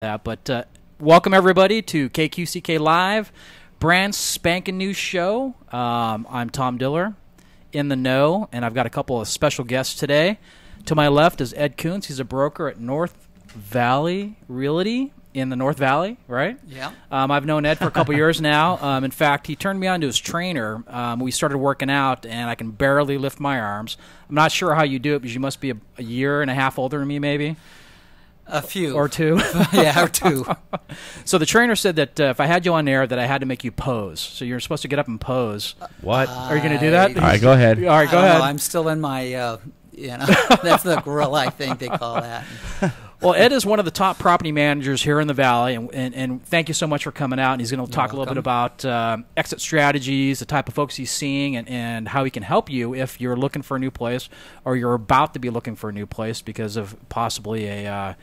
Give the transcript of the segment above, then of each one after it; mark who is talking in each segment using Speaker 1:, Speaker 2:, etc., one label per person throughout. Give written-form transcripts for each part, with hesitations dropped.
Speaker 1: that. But welcome everybody to KQCK Live, brand spanking new show. I'm Tom Diller, in the know, and I've got a couple of special guests today. To my left is Ed Koontz. He's a broker at North Valley Realty in the North Valley, right?
Speaker 2: Yeah.
Speaker 1: I've known Ed for a couple years now. In fact, he turned me on to his trainer. We started working out, and I can barely lift my arms. I'm not sure how you do it because you must be a year and a half older than me, maybe.
Speaker 2: A few.
Speaker 1: Or two.
Speaker 2: Yeah, or two.
Speaker 1: So the trainer said that if I had you on air, that I had to make you pose. So you're supposed to get up and pose.
Speaker 3: What?
Speaker 1: Are you going to do that?
Speaker 3: All right, go ahead.
Speaker 1: All right, go ahead.
Speaker 2: I'm still in my, that's the gorilla, I think they call that.
Speaker 1: Well, Ed is one of the top property managers here in the Valley, and thank you so much for coming out. And he's going to talk a little bit about exit strategies, the type of folks he's seeing, and how he can help you if you're looking for a new place or you're about to be looking for a new place because of possibly a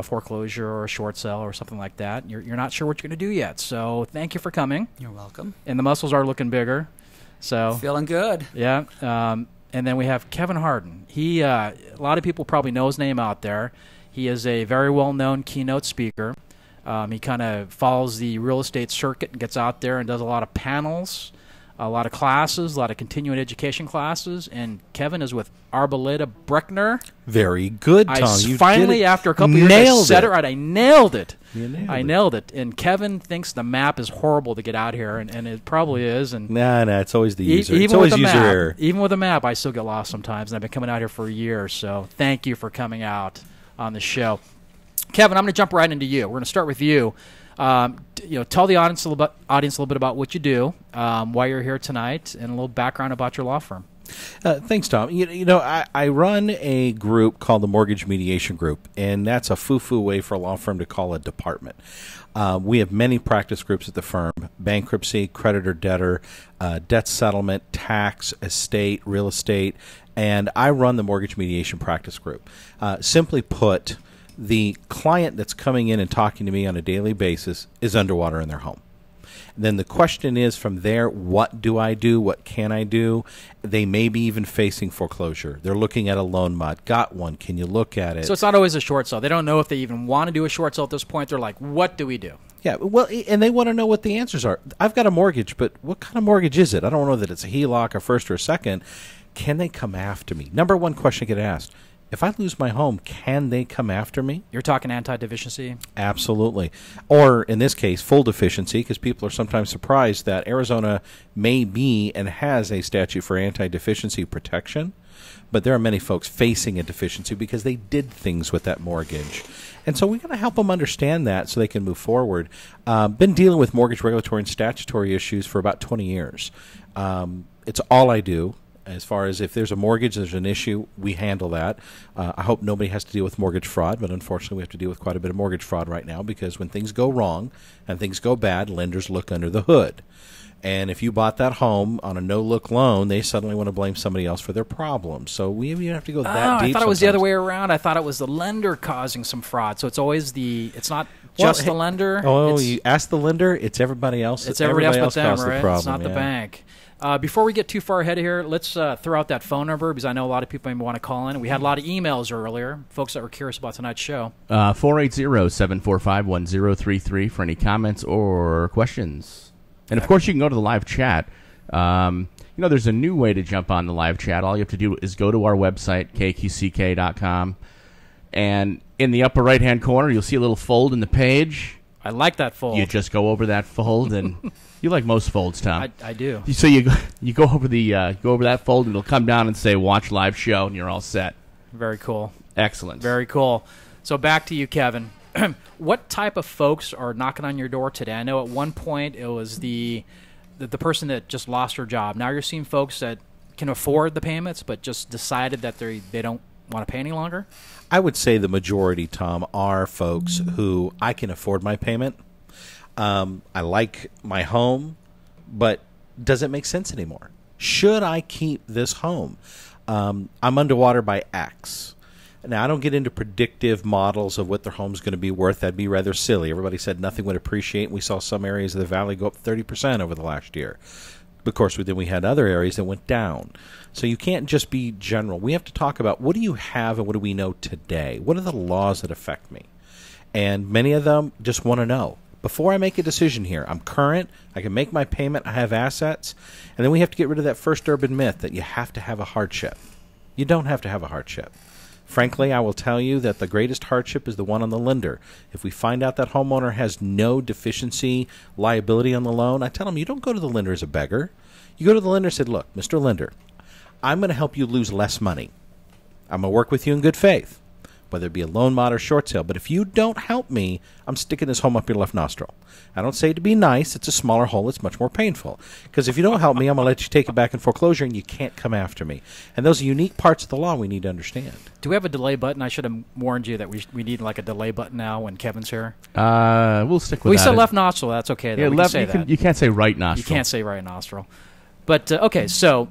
Speaker 1: foreclosure or a short sale or something like that. You're not sure what you're going to do yet. So thank you for coming.
Speaker 2: You're welcome.
Speaker 1: And the muscles are looking bigger. So
Speaker 2: feeling good.
Speaker 1: Yeah. And then we have Kevin Harden. He a lot of people probably know his name out there. He is a very well-known keynote speaker. He kind of follows the real estate circuit and gets out there and does a lot of panels, a lot of classes, a lot of continuing education classes. And Kevin is with Arboleda Breckner.
Speaker 3: Very good, Tom.
Speaker 1: You finally, after a couple years, I said it right. I nailed it.
Speaker 3: I
Speaker 1: nailed it. And Kevin thinks the map is horrible to get out here, and it probably is. And
Speaker 3: nah, it's always the user.
Speaker 1: Even
Speaker 3: it's always
Speaker 1: with
Speaker 3: user
Speaker 1: map,
Speaker 3: error.
Speaker 1: Even with a map, I still get lost sometimes, and I've been coming out here for a year. So thank you for coming out on the show. Kevin, I'm going to jump right into you. We're going to start with you. Tell the audience a little bit about what you do, why you're here tonight, and a little background about your law firm.
Speaker 3: Thanks, Tom. I run a group called the Mortgage Mediation Group, and that's a foo-foo way for a law firm to call a department. We have many practice groups at the firm: bankruptcy, creditor-debtor, debt settlement, tax, estate, real estate, and I run the Mortgage Mediation Practice Group. Simply put, the client that's coming in and talking to me on a daily basis is underwater in their home. Then the question is from there, what do I do? What can I do? They may be even facing foreclosure. They're looking at a loan mod. Got one. Can you look at it?
Speaker 1: So it's not always a short sale. They don't know if they even want to do a short sale at this point. They're like, what do we do?
Speaker 3: Yeah, well, and they want to know what the answers are. I've got a mortgage, but what kind of mortgage is it? I don't know that it's a HELOC, a first or a second. Can they come after me? Number one question I get asked. If I lose my home, can they come after me?
Speaker 1: You're talking anti-deficiency?
Speaker 3: Absolutely. Or, in this case, full deficiency, because people are sometimes surprised that Arizona may be and has a statute for anti-deficiency protection, but there are many folks facing a deficiency because they did things with that mortgage. And so we've got to help them understand that so they can move forward. Been dealing with mortgage regulatory and statutory issues for about 20 years. It's all I do. As far as if there's a mortgage, there's an issue, we handle that. I hope nobody has to deal with mortgage fraud, but unfortunately we have to deal with quite a bit of mortgage fraud right now because when things go wrong and things go bad, lenders look under the hood. And if you bought that home on a no-look loan, they suddenly want to blame somebody else for their problems. So we even have to go that deep.
Speaker 1: I thought it was the other way around. I thought it was the lender causing some fraud. So it's always it's not just the lender.
Speaker 3: Oh, you ask the lender, it's everybody else.
Speaker 1: It's everybody else but them,
Speaker 3: right?
Speaker 1: The problem, it's not the bank. Before we get too far ahead of here, let's throw out that phone number because I know a lot of people may want to call in. We had a lot of emails earlier, folks that were curious about tonight's show.
Speaker 4: 480-745-1033 for any comments or questions. And, of course, you can go to the live chat. There's a new way to jump on the live chat. All you have to do is go to our website, kqck.com, and in the upper right-hand corner, you'll see a little fold in the page.
Speaker 1: I like that fold.
Speaker 4: You just go over that fold, and you like most folds, Tom.
Speaker 1: I do.
Speaker 4: So you go over that fold, and it'll come down and say "Watch Live Show," and you're all set.
Speaker 1: Very cool.
Speaker 4: Excellent.
Speaker 1: Very cool. So back to you, Kevin. What type of folks are knocking on your door today? I know at one point it was the person that just lost her job. Now you're seeing folks that can afford the payments, but just decided that they don't want to pay any longer.
Speaker 3: I would say the majority, Tom, are folks who I can afford my payment. I like my home, but does it make sense anymore? Should I keep this home? I'm underwater by X. Now, I don't get into predictive models of what their home's going to be worth. That'd be rather silly. Everybody said nothing would appreciate, and we saw some areas of the valley go up 30% over the last year. Of course, then we had other areas that went down. So you can't just be general. We have to talk about what do you have and what do we know today? What are the laws that affect me? And many of them just want to know, before I make a decision here, I'm current, I can make my payment, I have assets. And then we have to get rid of that first urban myth that you have to have a hardship. You don't have to have a hardship. Frankly, I will tell you that the greatest hardship is the one on the lender. If we find out that homeowner has no deficiency liability on the loan, I tell them, you don't go to the lender as a beggar. You go to the lender and say, look, Mr. Lender, I'm going to help you lose less money. I'm going to work with you in good faith, whether it be a loan mod or short sale. But if you don't help me, I'm sticking this home up your left nostril. I don't say it to be nice. It's a smaller hole. It's much more painful. Because if you don't help me, I'm going to let you take it back in foreclosure, and you can't come after me. And those are unique parts of the law we need to understand.
Speaker 1: Do we have a delay button? I should have warned you that we need like a delay button now when Kevin's here.
Speaker 4: We'll stick with
Speaker 1: We
Speaker 4: that.
Speaker 1: said left nostril. That's okay.
Speaker 4: Yeah,
Speaker 1: We
Speaker 4: left.
Speaker 1: can say that.
Speaker 4: You can't say right nostril.
Speaker 1: You can't say right nostril. But okay, so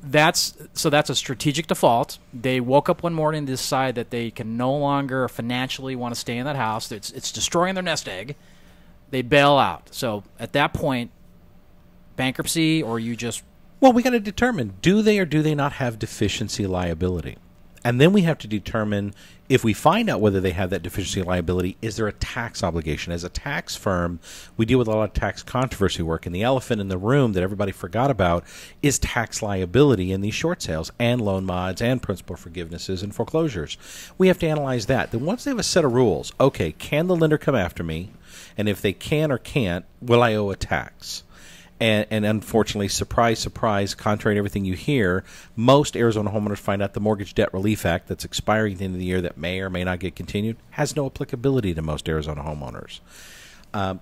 Speaker 1: that's a strategic default. They woke up one morning to decide that they can no longer financially want to stay in that house. It's destroying their nest egg. They bail out. So at that point, bankruptcy, or you just...
Speaker 3: Well, we got to determine, do they or do they not have deficiency liability? And then we have to determine, if we find out whether they have that deficiency liability, is there a tax obligation? As a tax firm, we deal with a lot of tax controversy work, and the elephant in the room that everybody forgot about is tax liability in these short sales and loan mods and principal forgivenesses and foreclosures. We have to analyze that. Then once they have a set of rules, okay, can the lender come after me? And if they can or can't, will I owe a tax? And unfortunately, surprise, surprise, contrary to everything you hear, most Arizona homeowners find out the Mortgage Debt Relief Act that's expiring at the end of the year that may or may not get continued has no applicability to most Arizona homeowners.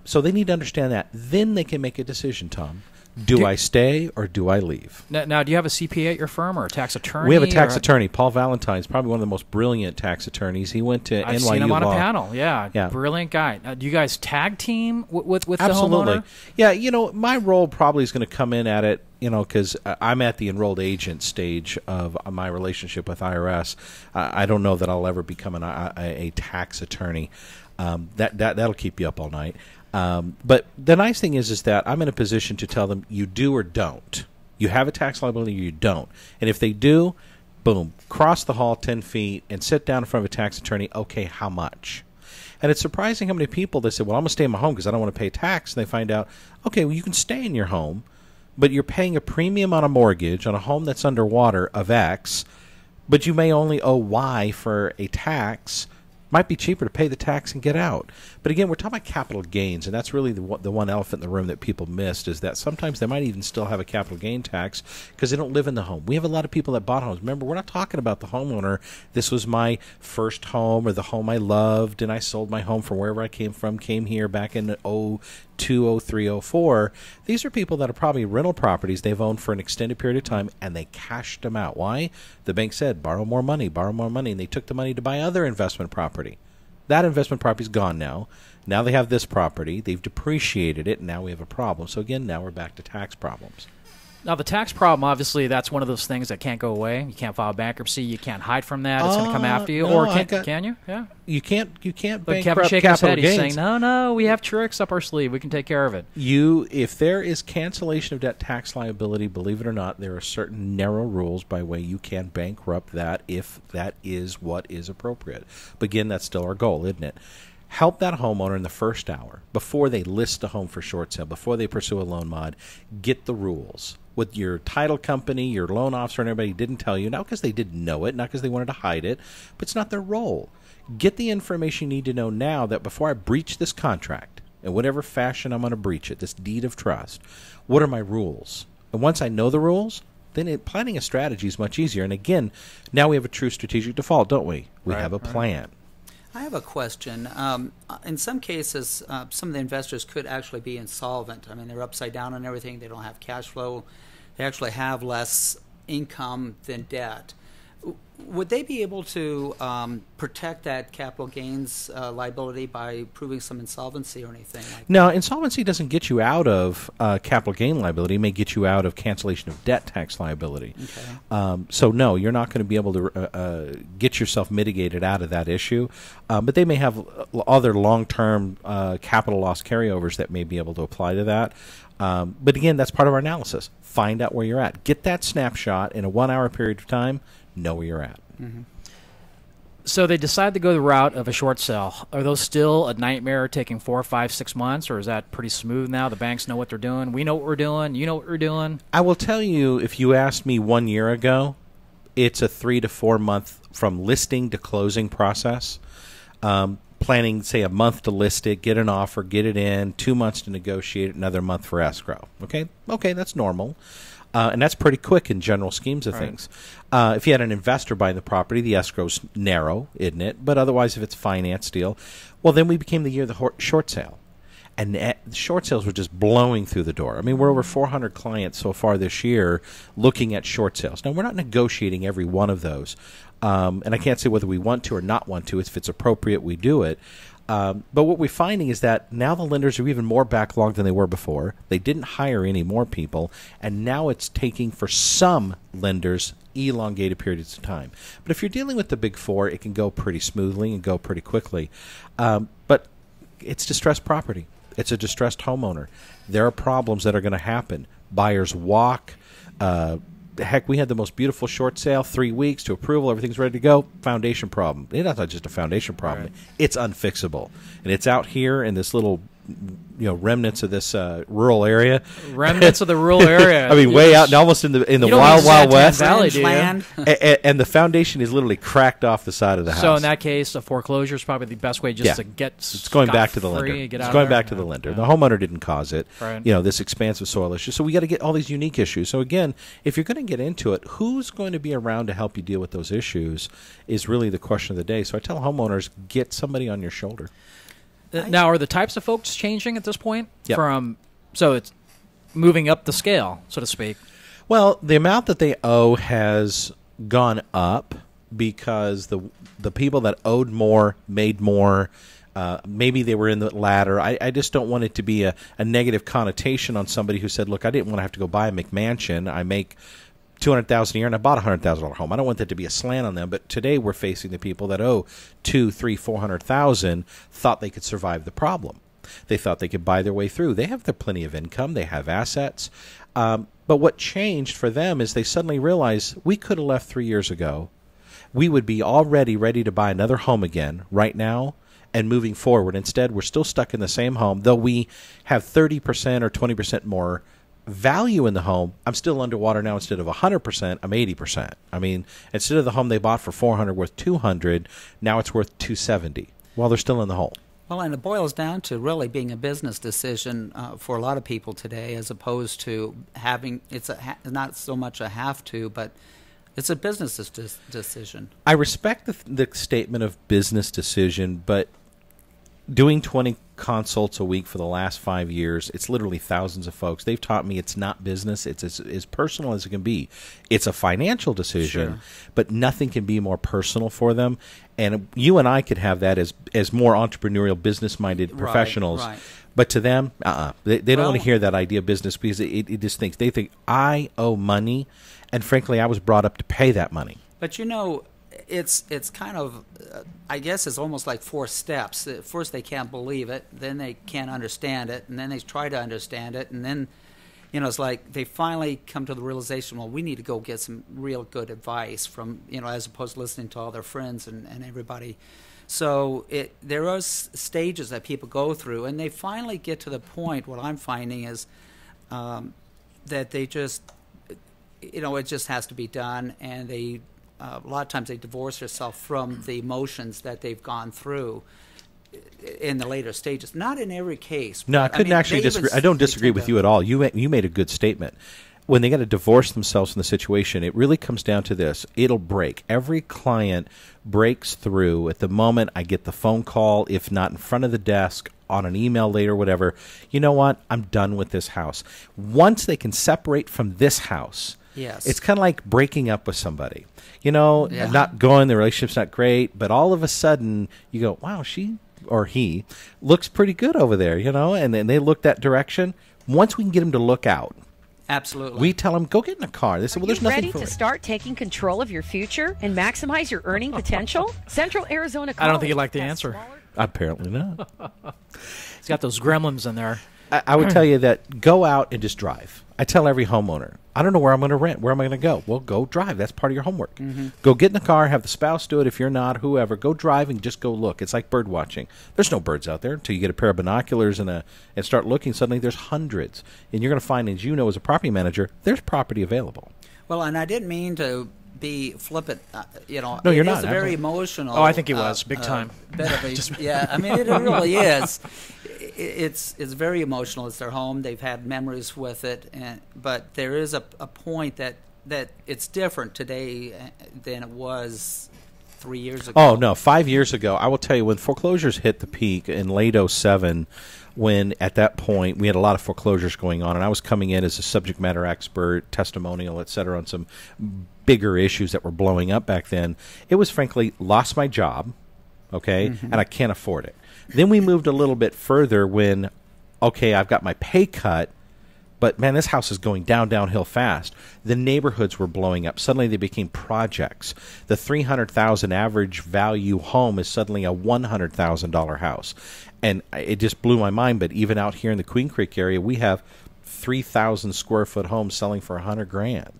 Speaker 3: So they need to understand that. Then they can make a decision, Tom. Do I stay or do I leave?
Speaker 1: Now, do you have a CPA at your firm or a tax attorney?
Speaker 3: We have a tax attorney. Paul Valentine's probably one of the most brilliant tax attorneys. He went to NYU
Speaker 1: I've seen him on
Speaker 3: Law.
Speaker 1: a panel. Yeah, brilliant guy. Do you guys tag team with the
Speaker 3: Absolutely.
Speaker 1: homeowner?
Speaker 3: Yeah, my role probably is going to come in at it, because I'm at the enrolled agent stage of my relationship with IRS. I don't know that I'll ever become a tax attorney. That'll keep you up all night. But the nice thing is that I'm in a position to tell them you do or don't. You have a tax liability or you don't. And if they do, boom, cross the hall 10 feet and sit down in front of a tax attorney. Okay, how much? And it's surprising how many people, they say, well, I'm going to stay in my home because I don't want to pay tax. And they find out, okay, well, you can stay in your home, but you're paying a premium on a mortgage on a home that's underwater of X, but you may only owe Y for a tax. Might be cheaper to pay the tax and get out. But again, we're talking about capital gains, and that's really the one elephant in the room that people missed, is that sometimes they might even still have a capital gain tax because they don't live in the home. We have a lot of people that bought homes. Remember, we're not talking about the homeowner. This was my first home or the home I loved, and I sold my home from wherever I came from, came here back in 02, 03, 04. These are people that are probably rental properties they've owned for an extended period of time, and they cashed them out. Why? The bank said, borrow more money, and they took the money to buy other investment property. That investment property is gone now. Now they have this property. They've depreciated it, and now we have a problem. So again, now we're back to tax problems.
Speaker 1: Now, the tax problem, obviously, that's one of those things that can't go away. You can't file bankruptcy. You can't hide from that. It's going to come after you.
Speaker 3: No,
Speaker 1: or can you? Yeah.
Speaker 3: You can't
Speaker 1: But Kevin's
Speaker 3: bankrupt
Speaker 1: shaking his
Speaker 3: capital
Speaker 1: head. He's
Speaker 3: gains.
Speaker 1: saying, no, we have tricks up our sleeve. We can take care of it.
Speaker 3: If there is cancellation of debt tax liability, believe it or not, there are certain narrow rules by way you can bankrupt that if that is what is appropriate. But again, that's still our goal, isn't it? Help that homeowner in the first hour, before they list a home for short sale, before they pursue a loan mod, get the rules. With your title company, your loan officer, and everybody didn't tell you, not because they didn't know it, not because they wanted to hide it, but it's not their role. Get the information you need to know now that before I breach this contract, in whatever fashion I'm going to breach it, this deed of trust, what are my rules? And once I know the rules, then planning a strategy is much easier. And again, now we have a true strategic default, don't we? We have a plan.
Speaker 2: I have a question. In some cases, some of the investors could actually be insolvent. I mean, they're upside down on everything. They don't have cash flow. They actually have less income than debt. Would they be able to protect that capital gains liability by proving some insolvency or anything like that?
Speaker 3: No, insolvency doesn't get you out of capital gain liability. It may get you out of cancellation of debt tax liability.
Speaker 2: Okay.
Speaker 3: So, no, you're not going to be able to get yourself mitigated out of that issue. But they may have other long-term capital loss carryovers that may be able to apply to that. But again, that's part of our analysis. Find out where you're at. Get that snapshot in a 1 hour period of time. Know where you're at.
Speaker 2: Mm-hmm.
Speaker 1: So they decide to go the route of a short sale. Are those still a nightmare, taking 4, 5, 6 months, or is that pretty smooth now? The banks know what they're doing. We know what we're doing. You know what we're doing.
Speaker 3: I will tell you, if you asked me 1 year ago, it's a 3 to 4 month from listing to closing process. Planning, say, a month to list it, get an offer, get it in, 2 months to negotiate it, another month for escrow. Okay, that's normal. And that's pretty quick in general schemes of things. If you had an investor buying the property, the escrow's narrow, isn't it? But otherwise, if it's a finance deal, well, then we became the year of the short sale. And the short sales were just blowing through the door. I mean, we're over 400 clients so far this year looking at short sales. Now, we're not negotiating every one of those. And I can't say whether we want to or not want to. If it's appropriate, we do it. But what we're finding is that now the lenders are even more backlogged than they were before. They didn't hire any more people, and now it's taking, for some lenders, elongated periods of time. But if you're dealing with the Big Four, it can go pretty smoothly and go pretty quickly. But it's distressed property. It's a distressed homeowner. There are problems that are going to happen. Buyers walk. Heck, we had the most beautiful short sale, 3 weeks to approval, everything's ready to go. Foundation problem. It's not just a foundation problem. Right. It's unfixable. And it's out here in this little, remnants of this rural area.
Speaker 1: Remnants of the rural area.
Speaker 3: I mean, way out and almost in the wild west.
Speaker 1: Valley, do you?
Speaker 3: And the foundation is literally cracked off the side of the house.
Speaker 1: So in that case, a foreclosure is probably the best way to get.
Speaker 3: It's going back to the lender. It's going back to the lender. The homeowner didn't cause it.
Speaker 1: Right.
Speaker 3: This expansive soil issue. So we got to get all these unique issues. So again, if you're going to get into it, who's going to be around to help you deal with those issues is really the question of the day. So I tell homeowners, get somebody on your shoulder.
Speaker 1: Now, are the types of folks changing at this point?
Speaker 3: Yep.
Speaker 1: So it's moving up the scale, so to speak.
Speaker 3: Well, the amount that they owe has gone up because the people that owed more made more. Maybe they were in the latter. I just don't want it to be a negative connotation on somebody who said, look, I didn't want to have to go buy a McMansion. I make $200,000 a year, and I bought a $100,000 home. I don't want that to be a slant on them. But today we're facing the people that owe $200,000, $300,000, $400,000, thought they could survive the problem. They thought they could buy their way through. They have plenty of income. They have assets. But what changed for them is they suddenly realized we could have left 3 years ago. We would be already ready to buy another home again right now and moving forward. Instead, we're still stuck in the same home, though we have 30% or 20% more value in the home. I'm still underwater now. Instead of 100%, I'm 80%. I mean, instead of the home they bought for $400 worth $200, now it's worth $270 while they're still in the hole.
Speaker 2: Well, and it boils down to really being a business decision for a lot of people today, as opposed to having not so much a have to, but it's a business decision.
Speaker 3: I respect the statement of business decision, but doing 20 consults a week for the last 5 years, it's literally thousands of folks. They've taught me it's not business. It's as personal as it can be. It's a financial decision, but nothing can be more personal for them. And you and I could have that as more entrepreneurial, business-minded professionals.
Speaker 2: Right.
Speaker 3: But to them, they don't want to hear that idea of business because it just thinks, they think, I owe money, and frankly, I was brought up to pay that money.
Speaker 2: But it's kind of, I guess it's almost like 4 steps. At first they can't believe it, then they can't understand it, and then they try to understand it, and then, it's like they finally come to the realization, well, we need to go get some real good advice from, as opposed to listening to all their friends and everybody. So there are stages that people go through, and they finally get to the point, what I'm finding is that they just, it just has to be done, and they a lot of times they divorce themselves from the emotions that they've gone through in the later stages. Not in every case.
Speaker 3: No, I couldn't actually disagree. I don't disagree with you at all. You made a good statement. When they got to divorce themselves from the situation, it really comes down to this. It'll break. Every client breaks through at the moment I get the phone call, if not in front of the desk, on an email later, whatever. You know what? I'm done with this house. Once they can separate from this house,
Speaker 2: yes,
Speaker 3: it's kind of like breaking up with somebody. Not going, the relationship's not great, but all of a sudden you go, wow, she or he looks pretty good over there, and then they look that direction. Once we can get them to look out,
Speaker 2: absolutely,
Speaker 3: we tell them, go get in a car. They say, well, there's nothing for it.
Speaker 5: Are you ready to start taking control of your future and maximize your earning potential? Central Arizona College.
Speaker 1: I don't think you'd like the answer.
Speaker 3: Apparently not.
Speaker 1: He's got those gremlins in there.
Speaker 3: I would tell you that go out and just drive. I tell every homeowner, I don't know where I'm going to rent. Where am I going to go? Well, go drive. That's part of your homework. Go get in the car, have the spouse do it if you're not, whoever. Go drive and just go look. It's like bird watching. There's no birds out there until you get a pair of binoculars and start looking. Suddenly there's hundreds. And you're going to find, as you know, as a property manager, there's property available.
Speaker 2: Well, and I didn't mean to be flippant.
Speaker 3: No, you're not.
Speaker 2: It's a very emotional.
Speaker 1: Oh, I think he was big time.
Speaker 2: Bit of a, yeah, I mean, it really is. It's very emotional. It's their home. They've had memories with it, but there is a point that it's different today than it was 3 years ago.
Speaker 3: Oh no, 5 years ago. I will tell you, when foreclosures hit the peak in late '07. When at that point we had a lot of foreclosures going on, and I was coming in as a subject matter expert, testimonial, et cetera, on some bigger issues that were blowing up back then. It was frankly lost my job, okay, and I can't afford it. Then we moved a little bit further when, okay, I've got my pay cut, but man, this house is going downhill fast. The neighborhoods were blowing up. Suddenly they became projects. The $300,000 average value home is suddenly a $100,000 house. And it just blew my mind. But even out here in the Queen Creek area, we have 3,000 square foot homes selling for $100,000.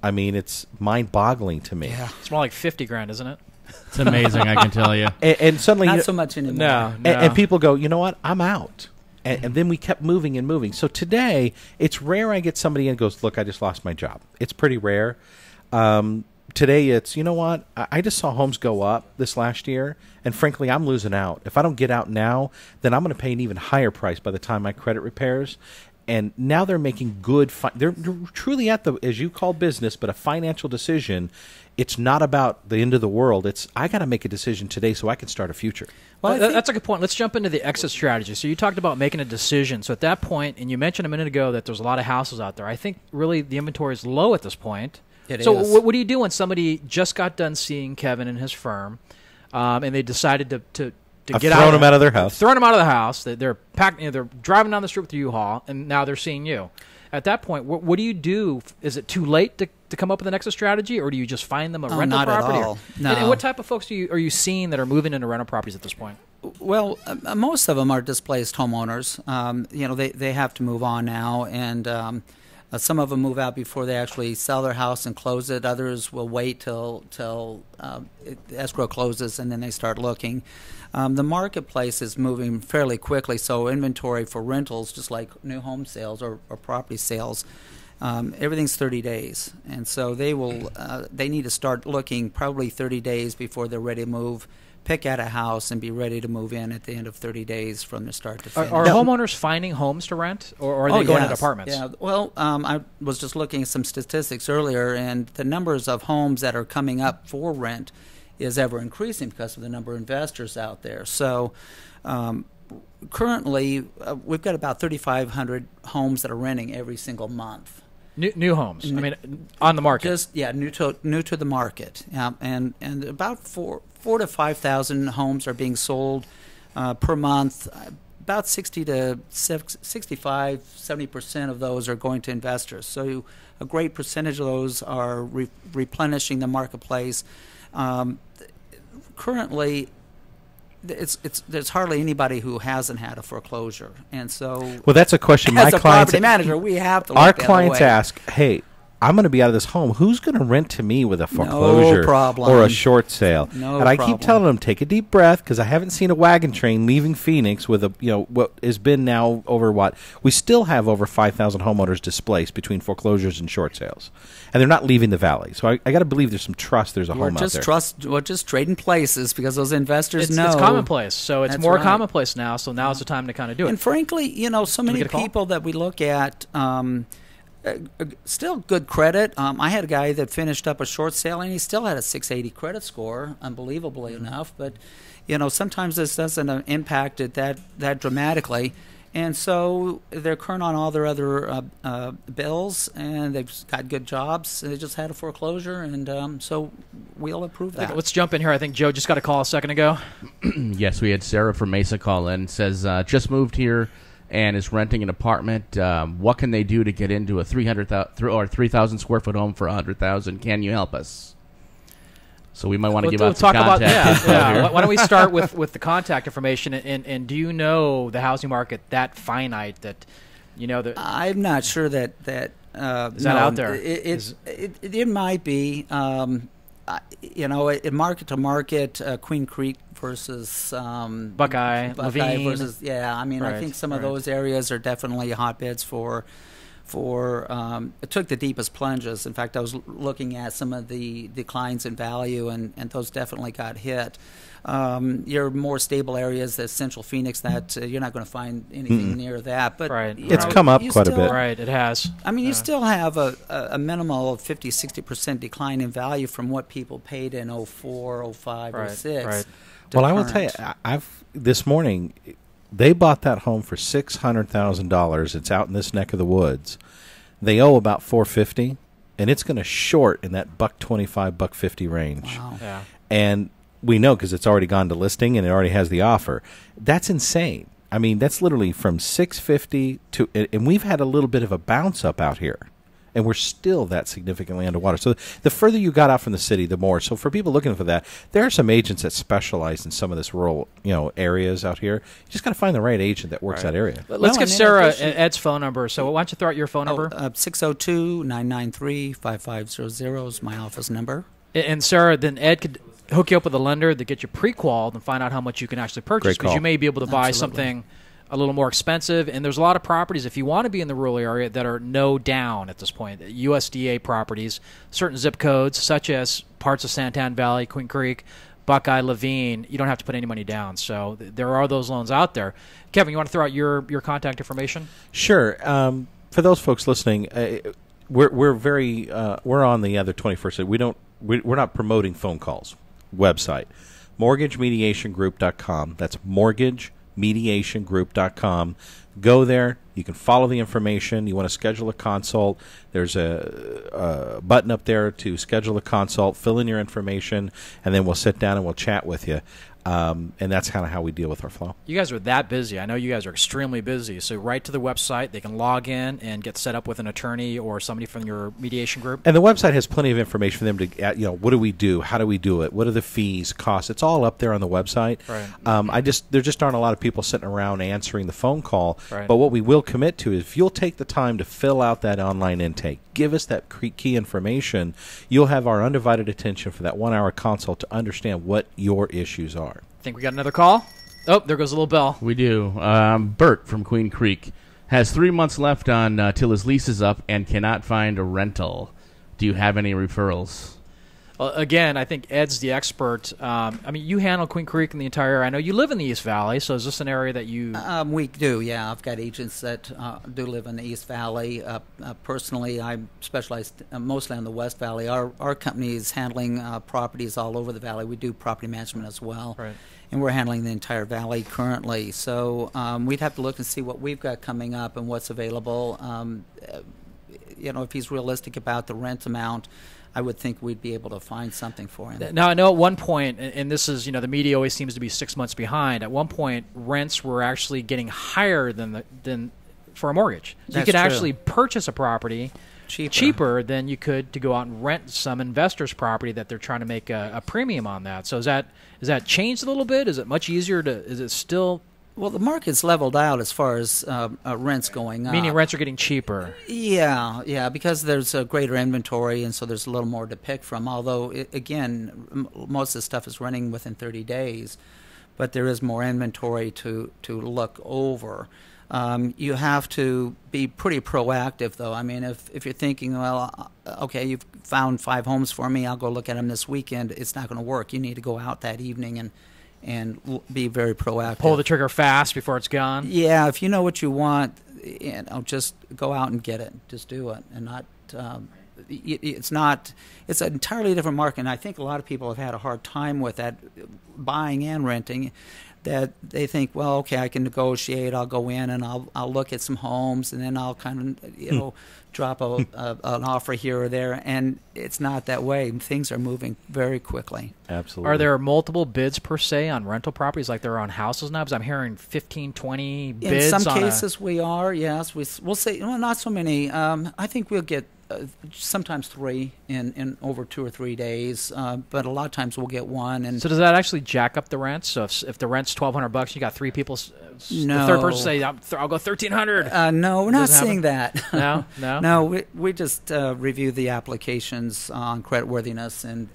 Speaker 3: I mean, it's mind boggling to me.
Speaker 1: Yeah. It's more like 50 grand, isn't it?
Speaker 4: It's amazing, I can tell you.
Speaker 3: And suddenly,
Speaker 2: not so much anymore.
Speaker 1: No.
Speaker 3: And people go, you know what? I'm out. And then we kept moving and moving. So today, it's rare I get somebody in and goes, look, I just lost my job. It's pretty rare. Today, it's, you know what? I just saw homes go up this last year, and frankly, I'm losing out. If I don't get out now, then I'm going to pay an even higher price by the time my credit repairs. And now they're making good they're truly at the, as you call business, but a financial decision. It's not about the end of the world. It's, I got to make a decision today so I can start a future.
Speaker 1: Well, that's a good point. Let's jump into the exit strategy. So you talked about making a decision. So at that point, and you mentioned a minute ago that there's a lot of houses out there. I think really the inventory is low at this point.
Speaker 2: It
Speaker 1: so
Speaker 2: is.
Speaker 1: What do you do when somebody just got done seeing Kevin and his firm, and they decided to get
Speaker 3: thrown them out of their house?
Speaker 1: Throwing them out of the house. They're packing. They're driving down the street with the U-Haul, and now they're seeing you. At that point, what do you do? Is it too late to come up with an exit strategy, or do you just find them a rental
Speaker 2: not
Speaker 1: property?
Speaker 2: At all. No.
Speaker 1: And what type of folks are you seeing that are moving into rental properties at this point?
Speaker 2: Well, most of them are displaced homeowners. They have to move on now, and some of them move out before they actually sell their house and close it. Others will wait till escrow closes, and then they start looking. The marketplace is moving fairly quickly, so inventory for rentals, just like new home sales or property sales, everything's 30 days. And so they need to start looking probably 30 days before they're ready to move, pick out a house, and be ready to move in at the end of 30 days from the start to finish.
Speaker 1: Are homeowners finding homes to rent, or are they going into apartments?
Speaker 2: Yeah. Well, I was just looking at some statistics earlier, and the numbers of homes that are coming up for rent is ever increasing because of the number of investors out there. So currently, we've got about 3,500 homes that are renting every single month.
Speaker 1: New homes. I mean, on the market.
Speaker 2: Just new to the market. And about 4,000 to 5,000 homes are being sold per month. About 65, 70% of those are going to investors. So a great percentage of those are replenishing the marketplace. Currently, there's hardly anybody who hasn't had a foreclosure, and so
Speaker 3: well, that's a question.
Speaker 2: As a property manager, we have to.
Speaker 3: Our clients ask, "Hey, I'm going to be out of this home. Who's going to rent to me with a foreclosure or a short sale?" And I keep telling them, take a deep breath, because I haven't seen a wagon train leaving Phoenix with what has been now over we still have over 5,000 homeowners displaced between foreclosures and short sales, and they're not leaving the valley. So I got to believe there's some trust. There's a home out there.
Speaker 2: We're just trading places because those investors know
Speaker 1: it's commonplace. So it's more
Speaker 2: right.
Speaker 1: commonplace now. So now is the time to kind of do it.
Speaker 2: And frankly, so many people that we look at. Still good credit. I had a guy that finished up a short sale, and he still had a 680 credit score, unbelievably enough. But, sometimes this doesn't impact it that dramatically. And so they're current on all their other bills, and they've got good jobs. They just had a foreclosure, and so we'll approve that.
Speaker 1: Let's jump in here. I think Joe just got a call a second ago.
Speaker 4: Yes, we had Sarah from Mesa call in. Says, just moved here and is renting an apartment. What can they do to get into a 3,000 square foot home for $100,000? Can you help us? So we might want to give
Speaker 1: we'll
Speaker 4: out some
Speaker 1: talk about
Speaker 4: contact info here.
Speaker 1: Why don't we start with the contact information? And do you know the housing market that finite that
Speaker 2: I'm not sure that
Speaker 1: is that out there?
Speaker 2: It might be. Market to market, Queen Creek versus
Speaker 1: Buckeye Levine
Speaker 2: versus I think some of those areas are definitely hotbeds for it took the deepest plunges. In fact, I was looking at some of the declines in value, and those definitely got hit. Your more stable areas, the Central Phoenix, that you're not going to find anything near that. But
Speaker 3: it's come up quite a bit.
Speaker 1: Right, it has.
Speaker 2: I mean, you still have a minimal of 50-60% decline in value from what people paid in 04, 05, 06.
Speaker 3: Right. Well, I will tell you, this morning they bought that home for $600,000. It's out in this neck of the woods. They owe about $450,000, and it's going to short in that $125, $150 range.
Speaker 2: Wow.
Speaker 1: Yeah.
Speaker 3: And we know because it's already gone to listing and it already has the offer. That's insane. I mean, that's literally from $650,000 to, and we've had a little bit of a bounce up out here, and we're still that significantly underwater. So the further you got out from the city, the more. So for people looking for that, there are some agents that specialize in some of this rural, areas out here. You just got to find the right agent that works that area.
Speaker 1: Let's give Sarah Ed's phone number. So why don't you throw out your phone number?
Speaker 2: 602-993-5500 is my office number.
Speaker 1: And Sarah, then Ed could hook you up with a lender to get you pre-qualified and find out how much you can actually purchase, because you may be able to buy something a little more expensive. And there's a lot of properties, if you want to be in the rural area, that are no down at this point. USDA properties, certain zip codes, such as parts of Santan Valley, Queen Creek, Buckeye, Levine, you don't have to put any money down. So there are those loans out there. Kevin, you want to throw out your contact information?
Speaker 3: Sure. For those folks listening, we're on the other 21st. We're not promoting phone calls. Website, mortgagemediationgroup.com. That's mortgagemediationgroup.com. Go there. You can follow the information. You want to schedule a consult, there's a button up there to schedule a consult. Fill in your information, and then we'll sit down and we'll chat with you. And that's kind of how we deal with our flow.
Speaker 1: You guys are that busy. I know you guys are extremely busy. So right to the website, they can log in and get set up with an attorney or somebody from your mediation group.
Speaker 3: And the website has plenty of information for them to, what do we do? How do we do it? What are the fees, costs? It's all up there on the website.
Speaker 1: Right.
Speaker 3: There just aren't a lot of people sitting around answering the phone call.
Speaker 1: Right.
Speaker 3: But what we will commit to is if you'll take the time to fill out that online intake, give us that key information, you'll have our undivided attention for that 1 hour consult to understand what your issues are.
Speaker 1: Think we got another call? Oh, there goes a little bell.
Speaker 4: We do. Bert from Queen Creek has 3 months left on till his lease is up and cannot find a rental. Do you have any referrals?
Speaker 1: Well, again, I think Ed's the expert. You handle Queen Creek and the entire area. I know you live in the East Valley, so is this an area that you...
Speaker 2: We do, yeah. I've got agents that do live in the East Valley. Personally, I specialize mostly in the West Valley. Our company is handling properties all over the valley. We do property management as well.
Speaker 1: Right.
Speaker 2: And we're handling the entire valley currently. So we'd have to look and see what we've got coming up and what's available. If he's realistic about the rent amount, I would think we'd be able to find something for him.
Speaker 1: Now, I know at one point, and this is, the media always seems to be 6 months behind. At one point, rents were actually getting higher than for a mortgage. So you could actually purchase a property cheaper than you could to go out and rent some investor's property that they're trying to make a premium on that. So is that changed a little bit? Is it much easier is it still...
Speaker 2: Well, the market's leveled out as far as rents going up.
Speaker 1: Meaning rents are getting cheaper.
Speaker 2: Yeah, because there's a greater inventory, and so there's a little more to pick from. Although, again, most of the stuff is running within 30 days, but there is more inventory to look over. You have to be pretty proactive, though. I mean, if you're thinking, well, okay, you've found 5 homes for me, I'll go look at them this weekend, it's not going to work. You need to go out that evening and be very proactive.
Speaker 1: Pull the trigger fast before it's gone.
Speaker 2: Yeah, if you know what you want, just go out and get it. Just do it, and not. It's an entirely different market, and I think a lot of people have had a hard time with that, buying and renting. That they think, well, okay, I can negotiate. I'll go in and I'll look at some homes, and then I'll kind of drop an offer here or there, and it's not that way. Things are moving very quickly.
Speaker 3: Absolutely.
Speaker 1: Are there multiple bids per se on rental properties like there are on houses now? Because I'm hearing 15, 20 bids.
Speaker 2: In some cases, we are. Yes, we'll say. Well, not so many. I think we'll get sometimes 3 in over 2 or 3 days, but a lot of times we'll get 1. And
Speaker 1: so does that actually jack up the rent? So if the rent's $1,200, you got 3 people.
Speaker 2: No.
Speaker 1: The third person say, "I'll go $1,300."
Speaker 2: No, we're not seeing that.
Speaker 1: No.
Speaker 2: No, we just review the applications on creditworthiness, and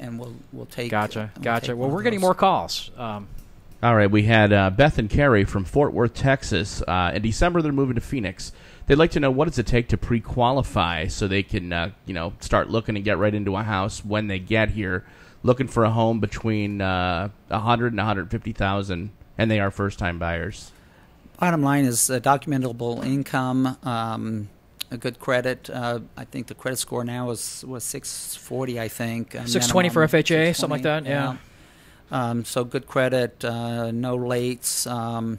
Speaker 2: we'll take.
Speaker 1: Gotcha.
Speaker 2: Take
Speaker 1: Well, we're getting more calls.
Speaker 4: All right, we had Beth and Carrie from Fort Worth, Texas. In December, they're moving to Phoenix. They'd like to know, what does it take to pre-qualify so they can, start looking and get right into a house when they get here, looking for a home between $100,000 and $150,000, and they are first-time buyers.
Speaker 2: Bottom line is documentable income, a good credit. I think the credit score now was 640. I think
Speaker 1: 620 for FHA, something like that. Yeah.
Speaker 2: So good credit, no lates,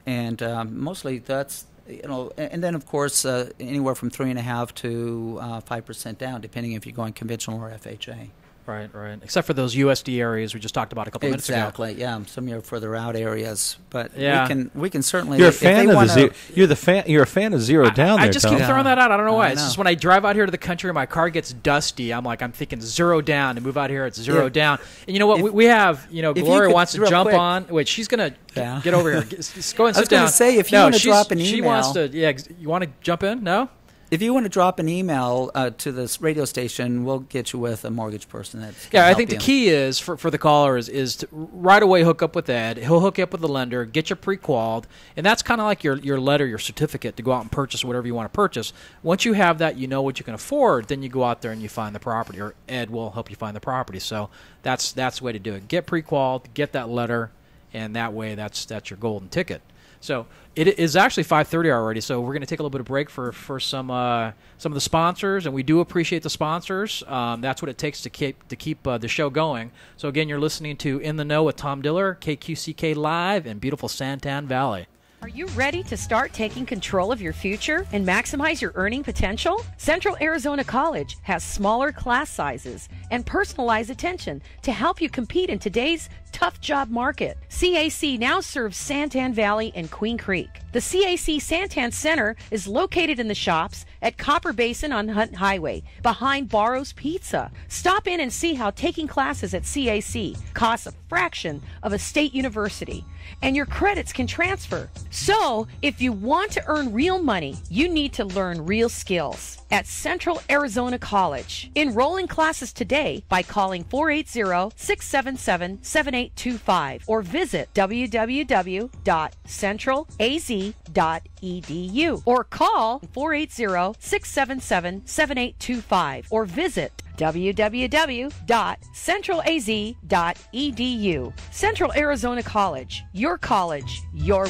Speaker 2: and mostly that's. And then of course anywhere from 3.5% to 5% down, depending if you're going conventional or FHA.
Speaker 1: Right. Except for those USD areas we just talked about a couple minutes ago.
Speaker 2: Exactly. Yeah. Some of your further out areas, but
Speaker 1: yeah.
Speaker 2: we can certainly.
Speaker 3: You're a fan of You're a fan of zero down there.
Speaker 1: I just
Speaker 3: Tom.
Speaker 1: keep throwing that out. I don't know why. It's just when I drive out here to the country and my car gets dusty, I'm thinking zero down. To move out here, it's zero down. And you know what? We have. Gloria wants to jump on. Wait, she's gonna get over here. Go and sit down.
Speaker 2: I was going to say, if you want to drop an email,
Speaker 1: she wants to. Yeah, you want to jump in? No.
Speaker 2: If you want to drop an email to this radio station, we'll get you with a mortgage person.
Speaker 1: I think the key is for the caller is to right away hook up with Ed. He'll hook you up with the lender, get you pre-qualified, and that's kind of like your letter, your certificate to go out and purchase whatever you want to purchase. Once you have that, you know what you can afford, then you go out there and you find the property, or Ed will help you find the property. So that's the way to do it. Get pre-qualified, get that letter, and that way that's your golden ticket. So it is actually 5:30 already, so we're going to take a little bit of break for some of the sponsors, and we do appreciate the sponsors. That's what it takes to keep the show going. So again, you're listening to In the Know with Tom Diller, KQCK Live in beautiful Santan Valley.
Speaker 5: Are you ready to start taking control of your future and maximize your earning potential? Central Arizona College has smaller class sizes and personalized attention to help you compete in today's tough job market. CAC now serves Santan Valley and Queen Creek. The CAC Santan Center is located in the shops at Copper Basin on Hunt Highway, behind Barrow's Pizza. Stop in and see how taking classes at CAC costs a fraction of a state university, and your credits can transfer. So, if you want to earn real money, you need to learn real skills at Central Arizona College. Enroll in classes today by calling 480-677-7825 or visit www.centralaz.edu or call 480-677-7825 or visit www.centralaz.edu. Central Arizona College, your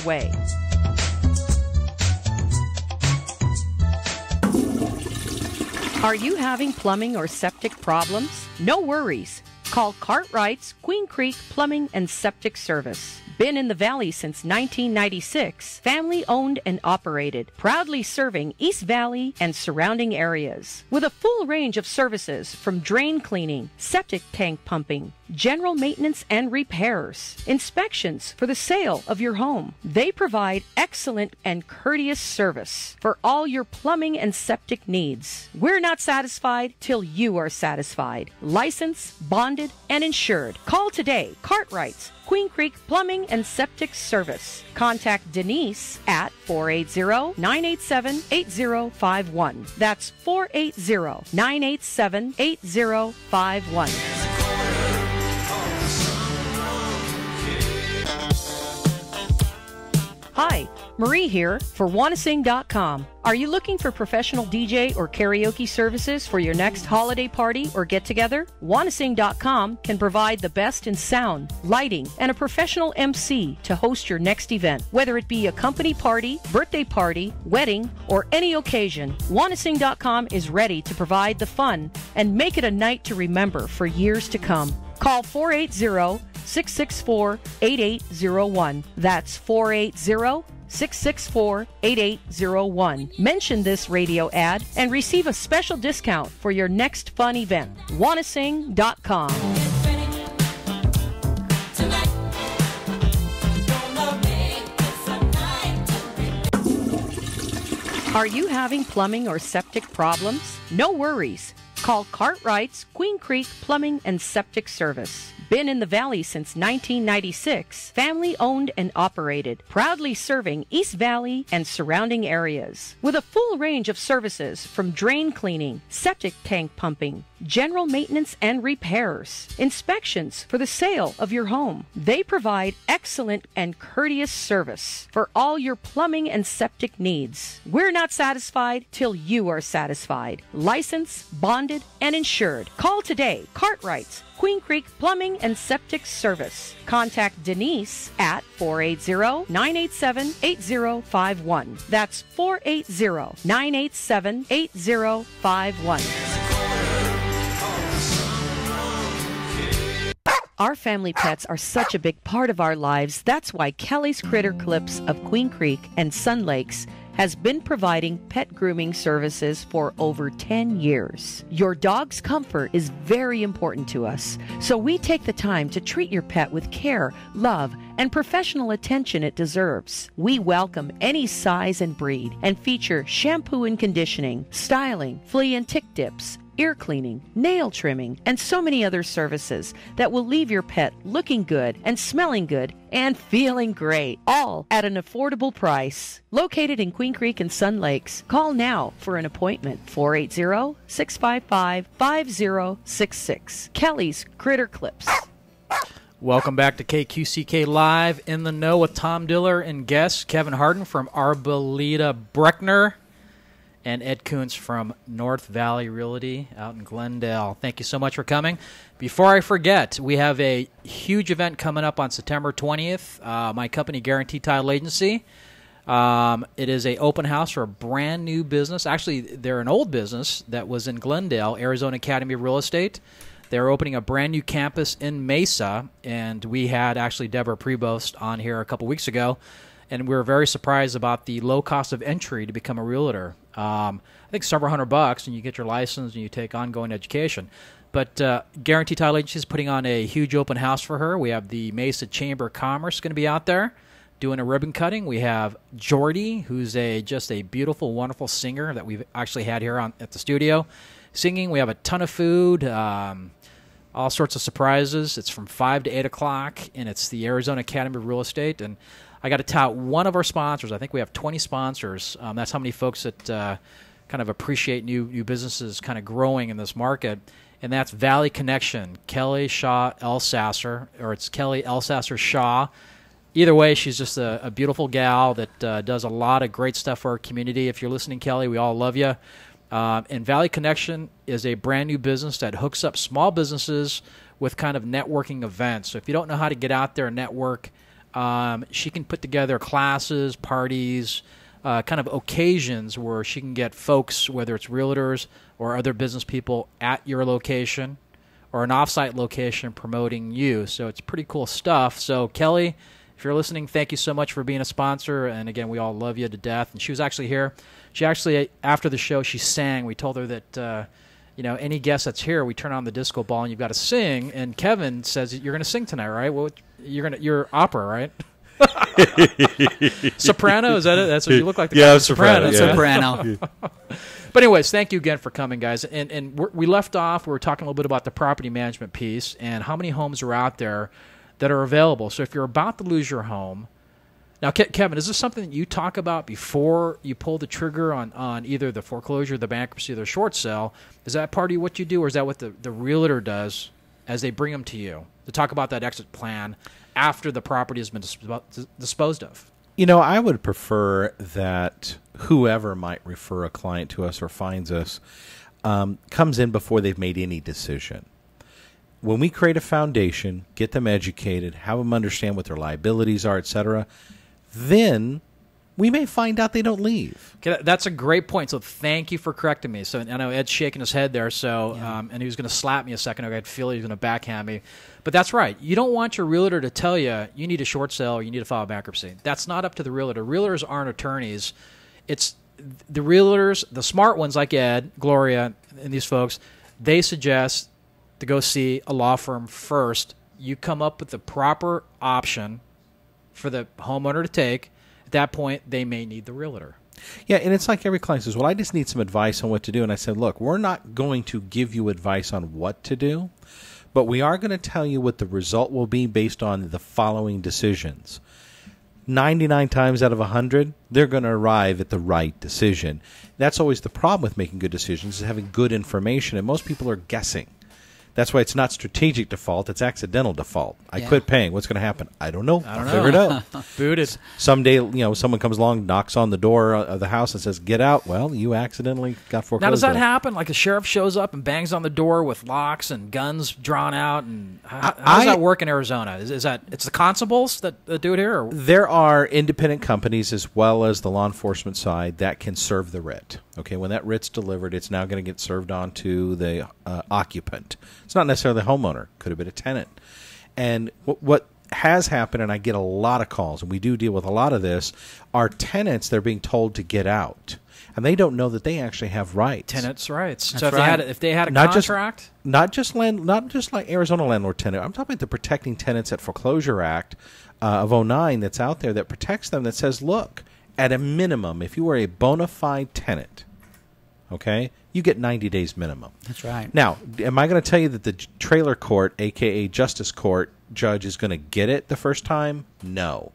Speaker 5: way. Are you having plumbing or septic problems? No worries. Call Cartwright's Queen Creek Plumbing and Septic Service. Been in the Valley since 1996. Family owned and operated. Proudly serving East Valley and surrounding areas. With a full range of services from drain cleaning, septic tank pumping, general maintenance and repairs, inspections for the sale of your home. They provide excellent and courteous service for all your plumbing and septic needs. We're not satisfied till you are satisfied. Licensed, bonded, and insured. Call today. Cartwright's Queen Creek Plumbing and Septic Service. Contact Denise at 480-987-8051. That's 480-987-8051. Hi, Marie here for wannasing.com. Are you looking for professional DJ or karaoke services for your next holiday party or get-together? wannasing.com can provide the best in sound, lighting, and a professional MC to host your next event. Whether it be a company party, birthday party, wedding, or any occasion, wannasing.com is ready to provide the fun and make it a night to remember for years to come. Call 480-664-8801. That's 480-664-8801. Mention this radio ad and receive a special discount for your next fun event. wannasing.com. Are you having plumbing or septic problems? No worries. Call Cartwright's Queen Creek Plumbing and Septic Service. Been in the Valley since 1996. Family owned and operated. Proudly serving East Valley and surrounding areas. With a full range of services from drain cleaning, septic tank pumping, general maintenance and repairs, inspections for the sale of your home. They provide excellent and courteous service for all your plumbing and septic needs. We're not satisfied till you are satisfied. Licensed, bonded, and insured. Call today. Cartwright's Queen Creek Plumbing and Septic Service. Contact Denise at 480-987-8051. That's 480-987-8051. Our family pets are such a big part of our lives. That's why Kelly's Critter Clips of Queen Creek and Sun Lakes has been providing pet grooming services for over 10 years. Your dog's comfort is very important to us, so we take the time to treat your pet with care, love, and professional attention it deserves. We welcome any size and breed and feature shampoo and conditioning, styling, flea and tick dips, ear cleaning, nail trimming, and so many other services that will leave your pet looking good and smelling good and feeling great, all at an affordable price. Located in Queen Creek and Sun Lakes, call now for an appointment. 480-655-5066. Kelly's Critter Clips.
Speaker 1: Welcome back to KQCK Live in the Know with Tom Diller and guests Kevin Harden from Arboleda Breckner and Ed Koontz from North Valley Realty out in Glendale. Thank you so much for coming. Before I forget, we have a huge event coming up on September 20th. My company, Guaranteed Title Agency. It is an open house for a brand new business. Actually, they're an old business that was in Glendale, Arizona Academy of Real Estate. They're opening a brand new campus in Mesa, and we had actually Deborah Prevost on here a couple weeks ago, and we were very surprised about the low cost of entry to become a realtor. I think several $100, and you get your license and you take ongoing education. But Guaranteed Title Agency is putting on a huge open house for her. We have the Mesa Chamber of Commerce going to be out there doing a ribbon cutting. We have Jordy, who's just a beautiful, wonderful singer that we've actually had here at the studio singing. We have a ton of food, all sorts of surprises. It's from 5 to 8 o'clock, and it's the Arizona Academy of Real Estate. And I got to tout one of our sponsors. I think we have 20 sponsors. That's how many folks that kind of appreciate new businesses kind of growing in this market. And that's Valley Connection, Kelly Shaw Elsasser, or it's Kelly Elsasser Shaw. Either way, she's just a beautiful gal that does a lot of great stuff for our community. If you're listening, Kelly, we all love you. And Valley Connection is a brand new business that hooks up small businesses with kind of networking events. So if you don't know how to get out there and network, she can put together classes, parties, kind of occasions where she can get folks, whether it's realtors or other business people, at your location or an off-site location promoting you. So it's pretty cool stuff. So Kelly, if you're listening, thank you so much for being a sponsor. And again, we all love you to death. And she was actually here. She actually, after the show, she sang. We told her that, any guest that's here, we turn on the disco ball and you've got to sing. And Kevin says, you're going to sing tonight, right? Well, you're opera, right? Soprano, is that it? That's what you look like.
Speaker 3: Soprano.
Speaker 2: Yeah. Soprano.
Speaker 1: But anyways, thank you again for coming, guys. And we left off, we were talking a little bit about the property management piece and how many homes are out there that are available. So if you're about to lose your home, now, Kevin, is this something that you talk about before you pull the trigger on either the foreclosure, the bankruptcy, or the short sale? Is that part of what you do, or is that what the realtor does as they bring them to you to talk about that exit plan after the property has been disposed of?
Speaker 3: I would prefer that whoever might refer a client to us or finds us comes in before they've made any decision. When we create a foundation, get them educated, have them understand what their liabilities are, etc., then we may find out they don't leave.
Speaker 1: Okay, that's a great point. So thank you for correcting me. So I know Ed's shaking his head there. So and he was going to slap me a second ago. I feel he was going to backhand me. But that's right. You don't want your realtor to tell you need a short sale or you need to file bankruptcy. That's not up to the realtor. Realtors aren't attorneys. It's the realtors, the smart ones like Ed, Gloria, and these folks. They suggest to go see a law firm first. You come up with the proper option for the homeowner to take. At that point, they may need the realtor.
Speaker 3: Yeah, and it's like every client says, well, I just need some advice on what to do. And I said, look, we're not going to give you advice on what to do, but we are going to tell you what the result will be based on the following decisions. 99 times out of 100, they're going to arrive at the right decision. That's always the problem with making good decisions, is having good information, and most people are guessing. That's why it's not strategic default, it's accidental default. I quit paying. What's going to happen? I don't know. I'll figure it out.
Speaker 1: Booted.
Speaker 3: Someday, someone comes along, knocks on the door of the house and says, get out. Well, you accidentally got foreclosed.
Speaker 1: Now, does that
Speaker 3: on.
Speaker 1: happen? Like a sheriff shows up and bangs on the door with locks and guns drawn out? And how does that work in Arizona? Is that it's the constables that do it here? Or?
Speaker 3: There are independent companies as well as the law enforcement side that can serve the writ. Okay, when that writ's delivered, it's now going to get served on to the occupant. It's not necessarily the homeowner. Could have been a tenant. And what has happened, and I get a lot of calls, and we do deal with a lot of this, are tenants that are being told to get out. And they don't know that they actually have rights.
Speaker 1: Tenants' rights.
Speaker 2: That's
Speaker 1: so
Speaker 2: right.
Speaker 1: if they had a
Speaker 3: Not
Speaker 1: contract?
Speaker 3: Not just like Arizona landlord-tenant. I'm talking about the Protecting Tenants at Foreclosure Act of 2009 that's out there that protects them, that says, look, at a minimum, if you are a bona fide tenant, okay, you get 90 days minimum.
Speaker 2: That's right.
Speaker 3: Now, am I going to tell you that the trailer court, a.k.a. justice court, judge is going to get it the first time? No.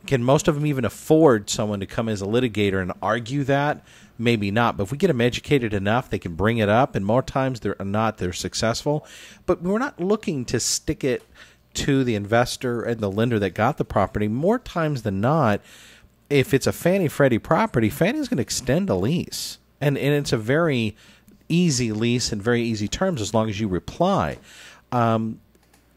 Speaker 3: Can most of them even afford someone to come as a litigator and argue that? Maybe not. But if we get them educated enough, they can bring it up, and more times they're successful. But we're not looking to stick it to the investor and the lender that got the property. More times than not, if it's a Fannie Freddie property, Fannie's going to extend a lease. And it's a very easy lease and very easy terms as long as you reply. And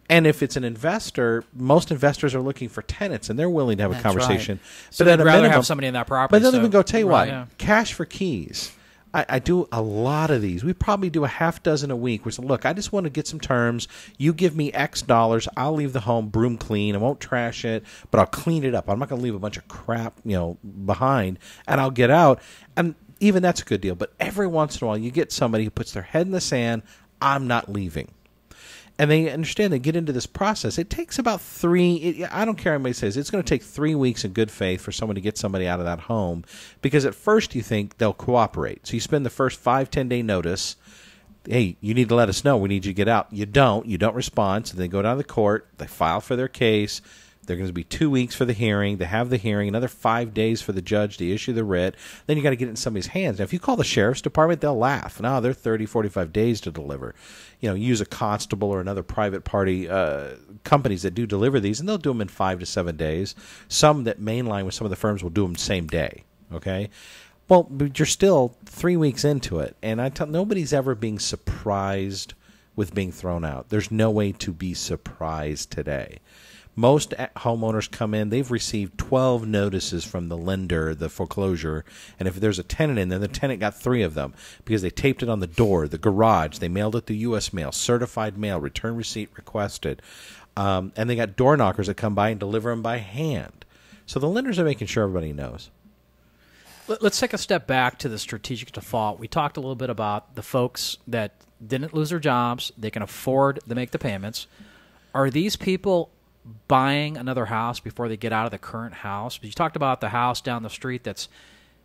Speaker 3: if it's an investor, most investors are looking for tenants, and they're willing to have a conversation.
Speaker 2: Right.
Speaker 1: So they'd rather have somebody in that property.
Speaker 3: But they'll even go, tell you what,
Speaker 1: yeah.
Speaker 3: cash for keys. I do a lot of these. We probably do a half dozen a week. We say, look, I just want to get some terms. You give me X dollars. I'll leave the home broom clean. I won't trash it, but I'll clean it up. I'm not going to leave a bunch of crap, behind, and I'll get out. And even that's a good deal. But every once in a while, you get somebody who puts their head in the sand. I'm not leaving. And they understand, they get into this process. It takes about I don't care what anybody says, it's going to take 3 weeks in good faith for someone to get somebody out of that home, because at first you think they'll cooperate. So you spend the first 5-10 day notice. Hey, you need to let us know. We need you to get out. You don't respond. So they go down to the court. They file for their case. They're going to be 2 weeks for the hearing. They have the hearing, another 5 days for the judge to issue the writ. Then you got to get it in somebody's hands. Now, if you call the sheriff's department, they'll laugh. No, they're 30, 45 days to deliver. Use a constable or another private party companies that do deliver these, and they'll do them in 5 to 7 days. Some that mainline with some of the firms will do them the same day. Okay? Well, but you're still 3 weeks into it, and nobody's ever being surprised with being thrown out. There's no way to be surprised today. Most homeowners come in, they've received 12 notices from the lender, the foreclosure, and if there's a tenant in there, the tenant got 3 of them because they taped it on the door, the garage, they mailed it to U.S. mail, certified mail, return receipt requested, and they got door knockers that come by and deliver them by hand. So the lenders are making sure everybody knows.
Speaker 1: Let's take a step back to the strategic default. We talked a little bit about the folks that didn't lose their jobs, they can afford to make the payments. Are these people buying another house before they get out of the current house? But you talked about the house down the street that's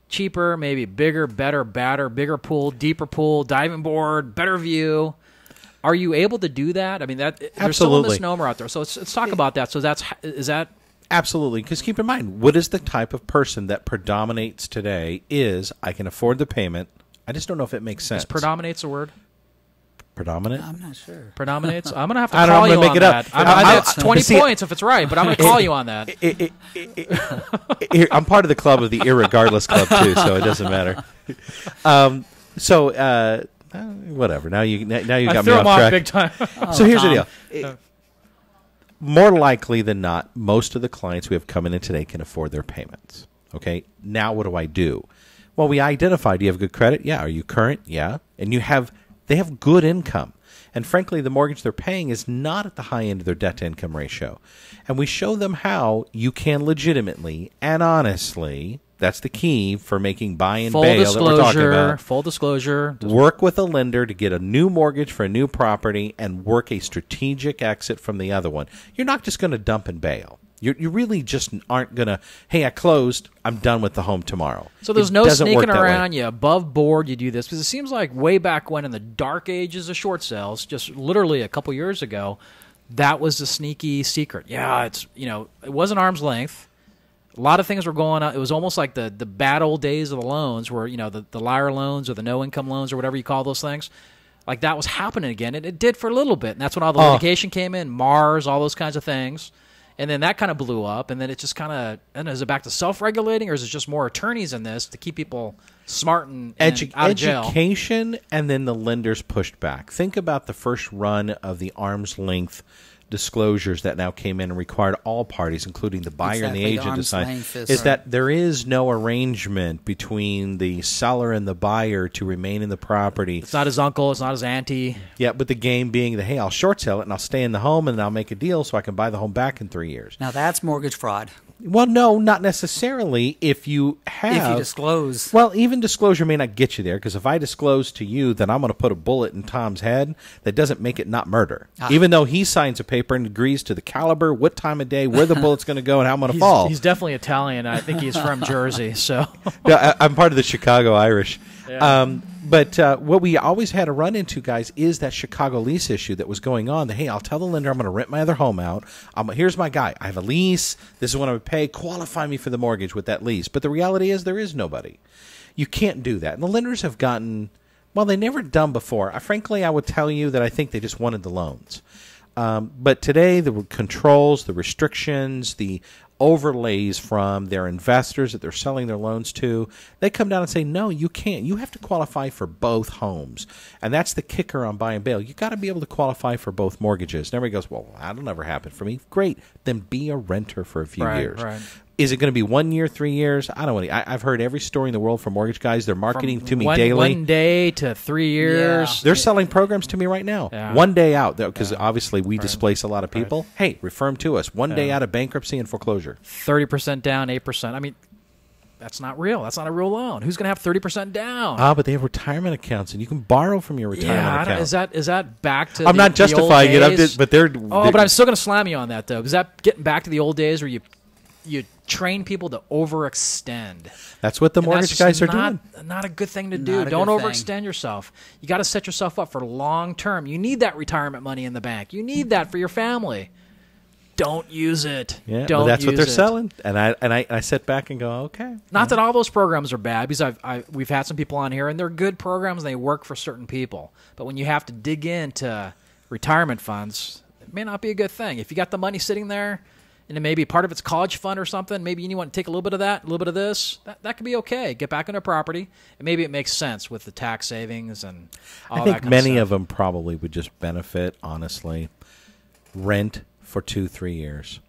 Speaker 1: cheaper, maybe bigger, better, badder, bigger pool, deeper pool, diving board, better view. Are you able to do that? I mean, there's still a misnomer out there. So let's talk about that. So is that
Speaker 3: Absolutely, because keep in mind, what is the type of person that predominates today is, I can afford the payment. I just don't know if it makes sense.
Speaker 1: Is predominates a word?
Speaker 3: Predominant?
Speaker 2: I'm not sure.
Speaker 1: Predominates? I'm going to have to
Speaker 3: I don't
Speaker 1: call
Speaker 3: know, I'm
Speaker 1: you
Speaker 3: gonna
Speaker 1: on
Speaker 3: make it
Speaker 1: that.
Speaker 3: up.
Speaker 1: That's 20 points if it's right, but I'm going to call you on that.
Speaker 3: I'm part of the club of the irregardless club, too, so it doesn't matter. Whatever. Now you got me off track.
Speaker 1: Big time.
Speaker 3: So here's the deal. More likely than not, most of the clients we have coming in today can afford their payments. Okay? Now what do I do? Well, we identify, do you have good credit? Yeah. Are you current? Yeah. And they have good income. And frankly, the mortgage they're paying is not at the high end of their debt-to-income ratio. And we show them how you can legitimately and honestly, that's the key for making buy and bail that we're talking about.
Speaker 1: Full disclosure.
Speaker 3: Work with a lender to get a new mortgage for a new property and work a strategic exit from the other one. You're not just going to dump and bail. You really just aren't going to, hey, I closed, I'm done with the home tomorrow.
Speaker 1: So there's
Speaker 3: It
Speaker 1: no
Speaker 3: doesn't work
Speaker 1: sneaking
Speaker 3: that way.
Speaker 1: around. You above board, you do this. Because it seems like way back when in the dark ages of short sales, just literally a couple years ago, that was the sneaky secret. Yeah, it's, it wasn't arm's length. A lot of things were going on. It was almost like the bad old days of the loans where, the liar loans or the no-income loans or whatever you call those things. Like that was happening again. And it did for a little bit. And that's when all the litigation came in, Mars, all those kinds of things. And then that kind of blew up, and then it just kind of, and is it back to self-regulating, or is it just more attorneys in this to keep people smart and out of jail?
Speaker 3: Education, and then the lenders pushed back. Think about the first run of the arm's length disclosures that now came in and required all parties, including the buyer and the agent, to sign. Is that there is no arrangement between the seller and the buyer to remain in the property.
Speaker 1: It's not his uncle, it's not his auntie.
Speaker 3: Yeah, but the game being that, hey, I'll short sell it and I'll stay in the home and I'll make a deal so I can buy the home back in 3 years.
Speaker 2: Now that's mortgage fraud.
Speaker 3: Well, no, not necessarily. If you
Speaker 2: disclose.
Speaker 3: Well, even disclosure may not get you there, because if I disclose to you that I'm going to put a bullet in Tom's head, that doesn't make it not murder. Even though he signs a paper and agrees to the caliber, what time of day, where the bullet's going to go, and how I'm going to fall.
Speaker 1: He's definitely Italian. I think he's from Jersey. So
Speaker 3: I'm part of the Chicago Irish.
Speaker 1: Yeah.
Speaker 3: But what we always had to run into, guys, is that Chicago lease issue that was going on. That, hey, I'll tell the lender I'm going to rent my other home out. Here's my guy. I have a lease. This is what I would pay. Qualify me for the mortgage with that lease. But the reality is there is nobody. You can't do that. And the lenders have gotten, well, they never done before. Frankly, I would tell you that I think they just wanted the loans. But today, the controls, the restrictions, the overlays from their investors that they're selling their loans to, they come down and say, no, you can't. You have to qualify for both homes. And that's the kicker on buy and bail. You got to be able to qualify for both mortgages. And everybody goes, well, that'll never happen for me. Great. Then be a renter for a few years.
Speaker 1: Right.
Speaker 3: Is it going to be 1 year, 3 years? I don't know. I've heard every story in the world from mortgage guys. They're marketing to me daily.
Speaker 1: 1 day to 3 years.
Speaker 3: Yeah. They're selling programs to me right now.
Speaker 1: Yeah.
Speaker 3: 1 day out, because obviously we displace a lot of people. Hey, refer them to us. 1 day out of bankruptcy and foreclosure.
Speaker 1: 30% down, 8%. I mean, that's not real. That's not a real loan. Who's going to have 30% down?
Speaker 3: But they have retirement accounts, and you can borrow from your retirement account.
Speaker 1: Is that back to
Speaker 3: I'm not justifying
Speaker 1: the old days?
Speaker 3: it, but they're...
Speaker 1: but I'm still going to slam you on that, though. Is that getting back to the old days where you train people to overextend?
Speaker 3: That's what the mortgage guys are doing.
Speaker 1: Not a good thing to do. Don't overextend yourself. You got to set yourself up for long term. You need that retirement money in the bank. You need that for your family. Don't use it.
Speaker 3: Yeah,
Speaker 1: Don't
Speaker 3: that's what
Speaker 1: use
Speaker 3: they're
Speaker 1: it.
Speaker 3: selling. And I sit back and go, okay.
Speaker 1: Not that all those programs are bad, because we've had some people on here, and they're good programs, and they work for certain people. But when you have to dig into retirement funds, it may not be a good thing. If you got the money sitting there, and it may be part of its college fund or something, maybe you want to take a little bit of that, a little bit of this, that could be okay. Get back into property, and maybe it makes sense with the tax savings and all that kind of stuff.
Speaker 3: I think many of them probably would just benefit, honestly. Rent for 2-3 years.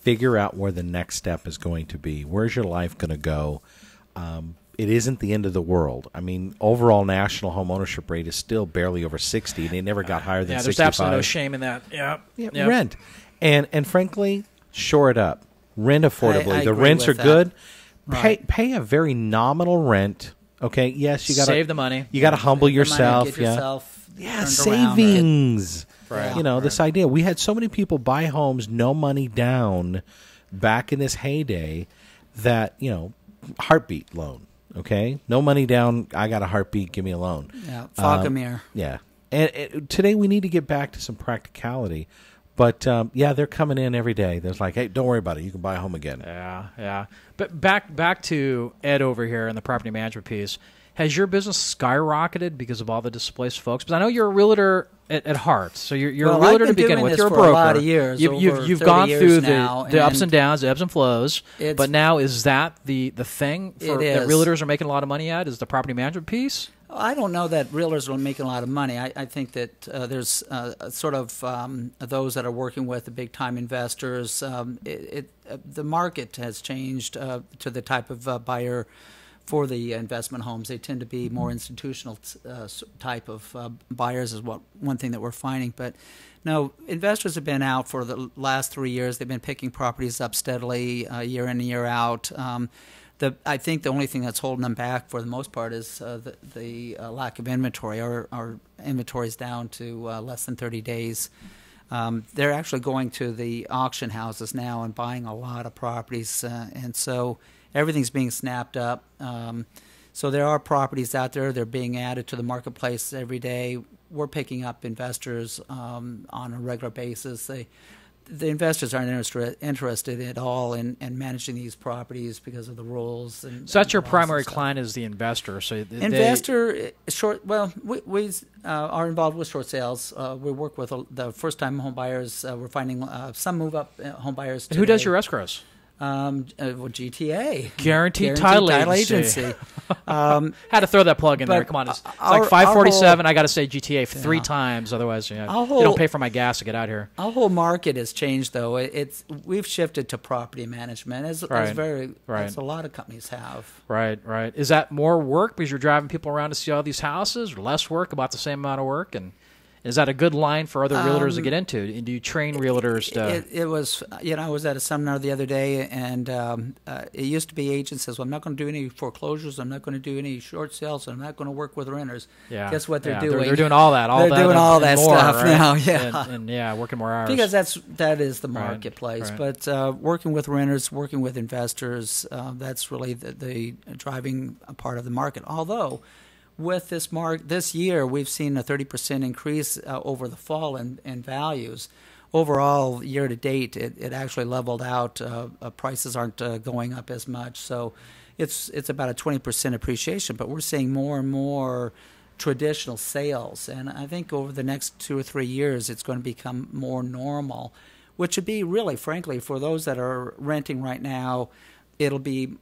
Speaker 3: Figure out where the next step is going to be. Where's your life going to go? It isn't the end of the world. I mean, overall national home ownership rate is still barely over 60, and it never got higher than 65.
Speaker 1: There's absolutely no shame in that. Yeah.
Speaker 3: Rent. And frankly, shore it up. Rent affordably.
Speaker 2: I
Speaker 3: the
Speaker 2: agree
Speaker 3: rents are
Speaker 2: with that.
Speaker 3: good.
Speaker 2: Right.
Speaker 3: Pay a very nominal rent. Okay, yes, you got to
Speaker 1: save the money.
Speaker 3: You got to humble yourself.
Speaker 2: Get yourself turned
Speaker 3: savings.
Speaker 2: Right.
Speaker 3: This idea. We had so many people buy homes, no money down, back in this heyday. That heartbeat loan. Okay, no money down. I got a heartbeat. Give me a loan.
Speaker 2: Yeah, Falcomere.
Speaker 3: Yeah, and today we need to get back to some practicality. But they're coming in every day. There's like, hey, don't worry about it. You can buy a home again.
Speaker 1: Yeah. But back to Ed over here in the property management piece. Has your business skyrocketed because of all the displaced folks? Because I know you're a realtor at heart, so you're a realtor to begin with. You're a broker.
Speaker 2: For a lot of years.
Speaker 1: You've gone through the ups and downs, the ebbs and flows. But now is that the thing that realtors are making a lot of money at? Is the property management piece?
Speaker 2: I don't know that realtors are making a lot of money. I think that there's sort of those that are working with the big-time investors. The market has changed to the type of buyer for the investment homes. They tend to be more institutional type of buyers is one thing that we're finding. But no, investors have been out for the last 3 years. They've been picking properties up steadily year in and year out. I think the only thing that's holding them back for the most part is the lack of inventory. Our inventory is down to less than 30 days. they're actually going to the auction houses now and buying a lot of properties, and so everything's being snapped up. So there are properties out there. They're being added to the marketplace every day. We're picking up investors on a regular basis. The investors aren't interested at all in managing these properties because of the rules.
Speaker 1: So that's your primary client is the investor. So
Speaker 2: investor short. Well, we are involved with short sales. We work with the first-time home buyers. We're finding some move-up home buyers.
Speaker 1: Who does your escrows?
Speaker 2: GTA,
Speaker 1: Guaranteed Title Agency. Had to throw that plug in there. Come on, it's like 547. I got to say GTA 3 times, otherwise you don't pay for my gas to get out here.
Speaker 2: Our whole market has changed, though. We've shifted to property management, as a lot of companies have.
Speaker 1: Right. Is that more work because you're driving people around to see all these houses, or less work, about the same amount of work? And is that a good line for other realtors to get into? And do you train realtors to?
Speaker 2: It was, I was at a seminar the other day, and it used to be agents says, "Well, I'm not going to do any foreclosures. I'm not going to do any short sales. And I'm not going to work with renters."
Speaker 1: Yeah.
Speaker 2: Guess what they're doing?
Speaker 1: They're doing all that.
Speaker 2: They're doing all that
Speaker 1: more,
Speaker 2: stuff
Speaker 1: right?
Speaker 2: now. Yeah,
Speaker 1: and working more hours
Speaker 2: because that is the marketplace.
Speaker 1: Right.
Speaker 2: But working with renters, working with investors, that's really the driving part of the market. Although, with this year, we've seen a 30% increase over the fall in values. Overall, year to date, it actually leveled out. Prices aren't going up as much, so it's about a 20% appreciation. But we're seeing more and more traditional sales, and I think over the next 2 or 3 years, it's going to become more normal, which would be really, frankly, for those that are renting right now, it'll be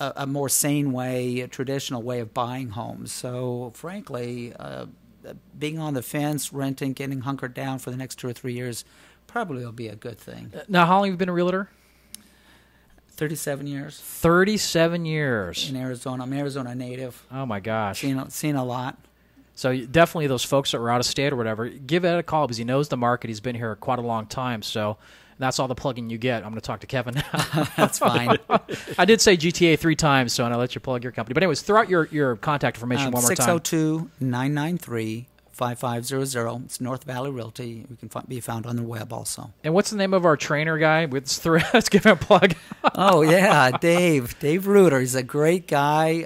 Speaker 2: a more sane way, a traditional way of buying homes. So, frankly, being on the fence, renting, getting hunkered down for the next 2 or 3 years probably will be a good thing.
Speaker 1: Now, how long have you been a realtor?
Speaker 2: 37 years.
Speaker 1: 37 years.
Speaker 2: In Arizona. I'm an Arizona native.
Speaker 1: Oh, my gosh.
Speaker 2: Seen a lot.
Speaker 1: So definitely those folks that were out of state or whatever, give Ed a call because he knows the market. He's been here quite a long time. So that's all the plugging you get. I'm going to talk to Kevin now.
Speaker 2: That's fine.
Speaker 1: I did say GTA 3 times, so I'll let you plug your company. But anyways, throw out your contact information one more time.
Speaker 2: 602-993-5500. It's North Valley Realty. We can be found on the web also.
Speaker 1: And what's the name of our trainer guy? Let's give him a plug.
Speaker 2: Oh, yeah, Dave. Dave Reuter. He's a great guy.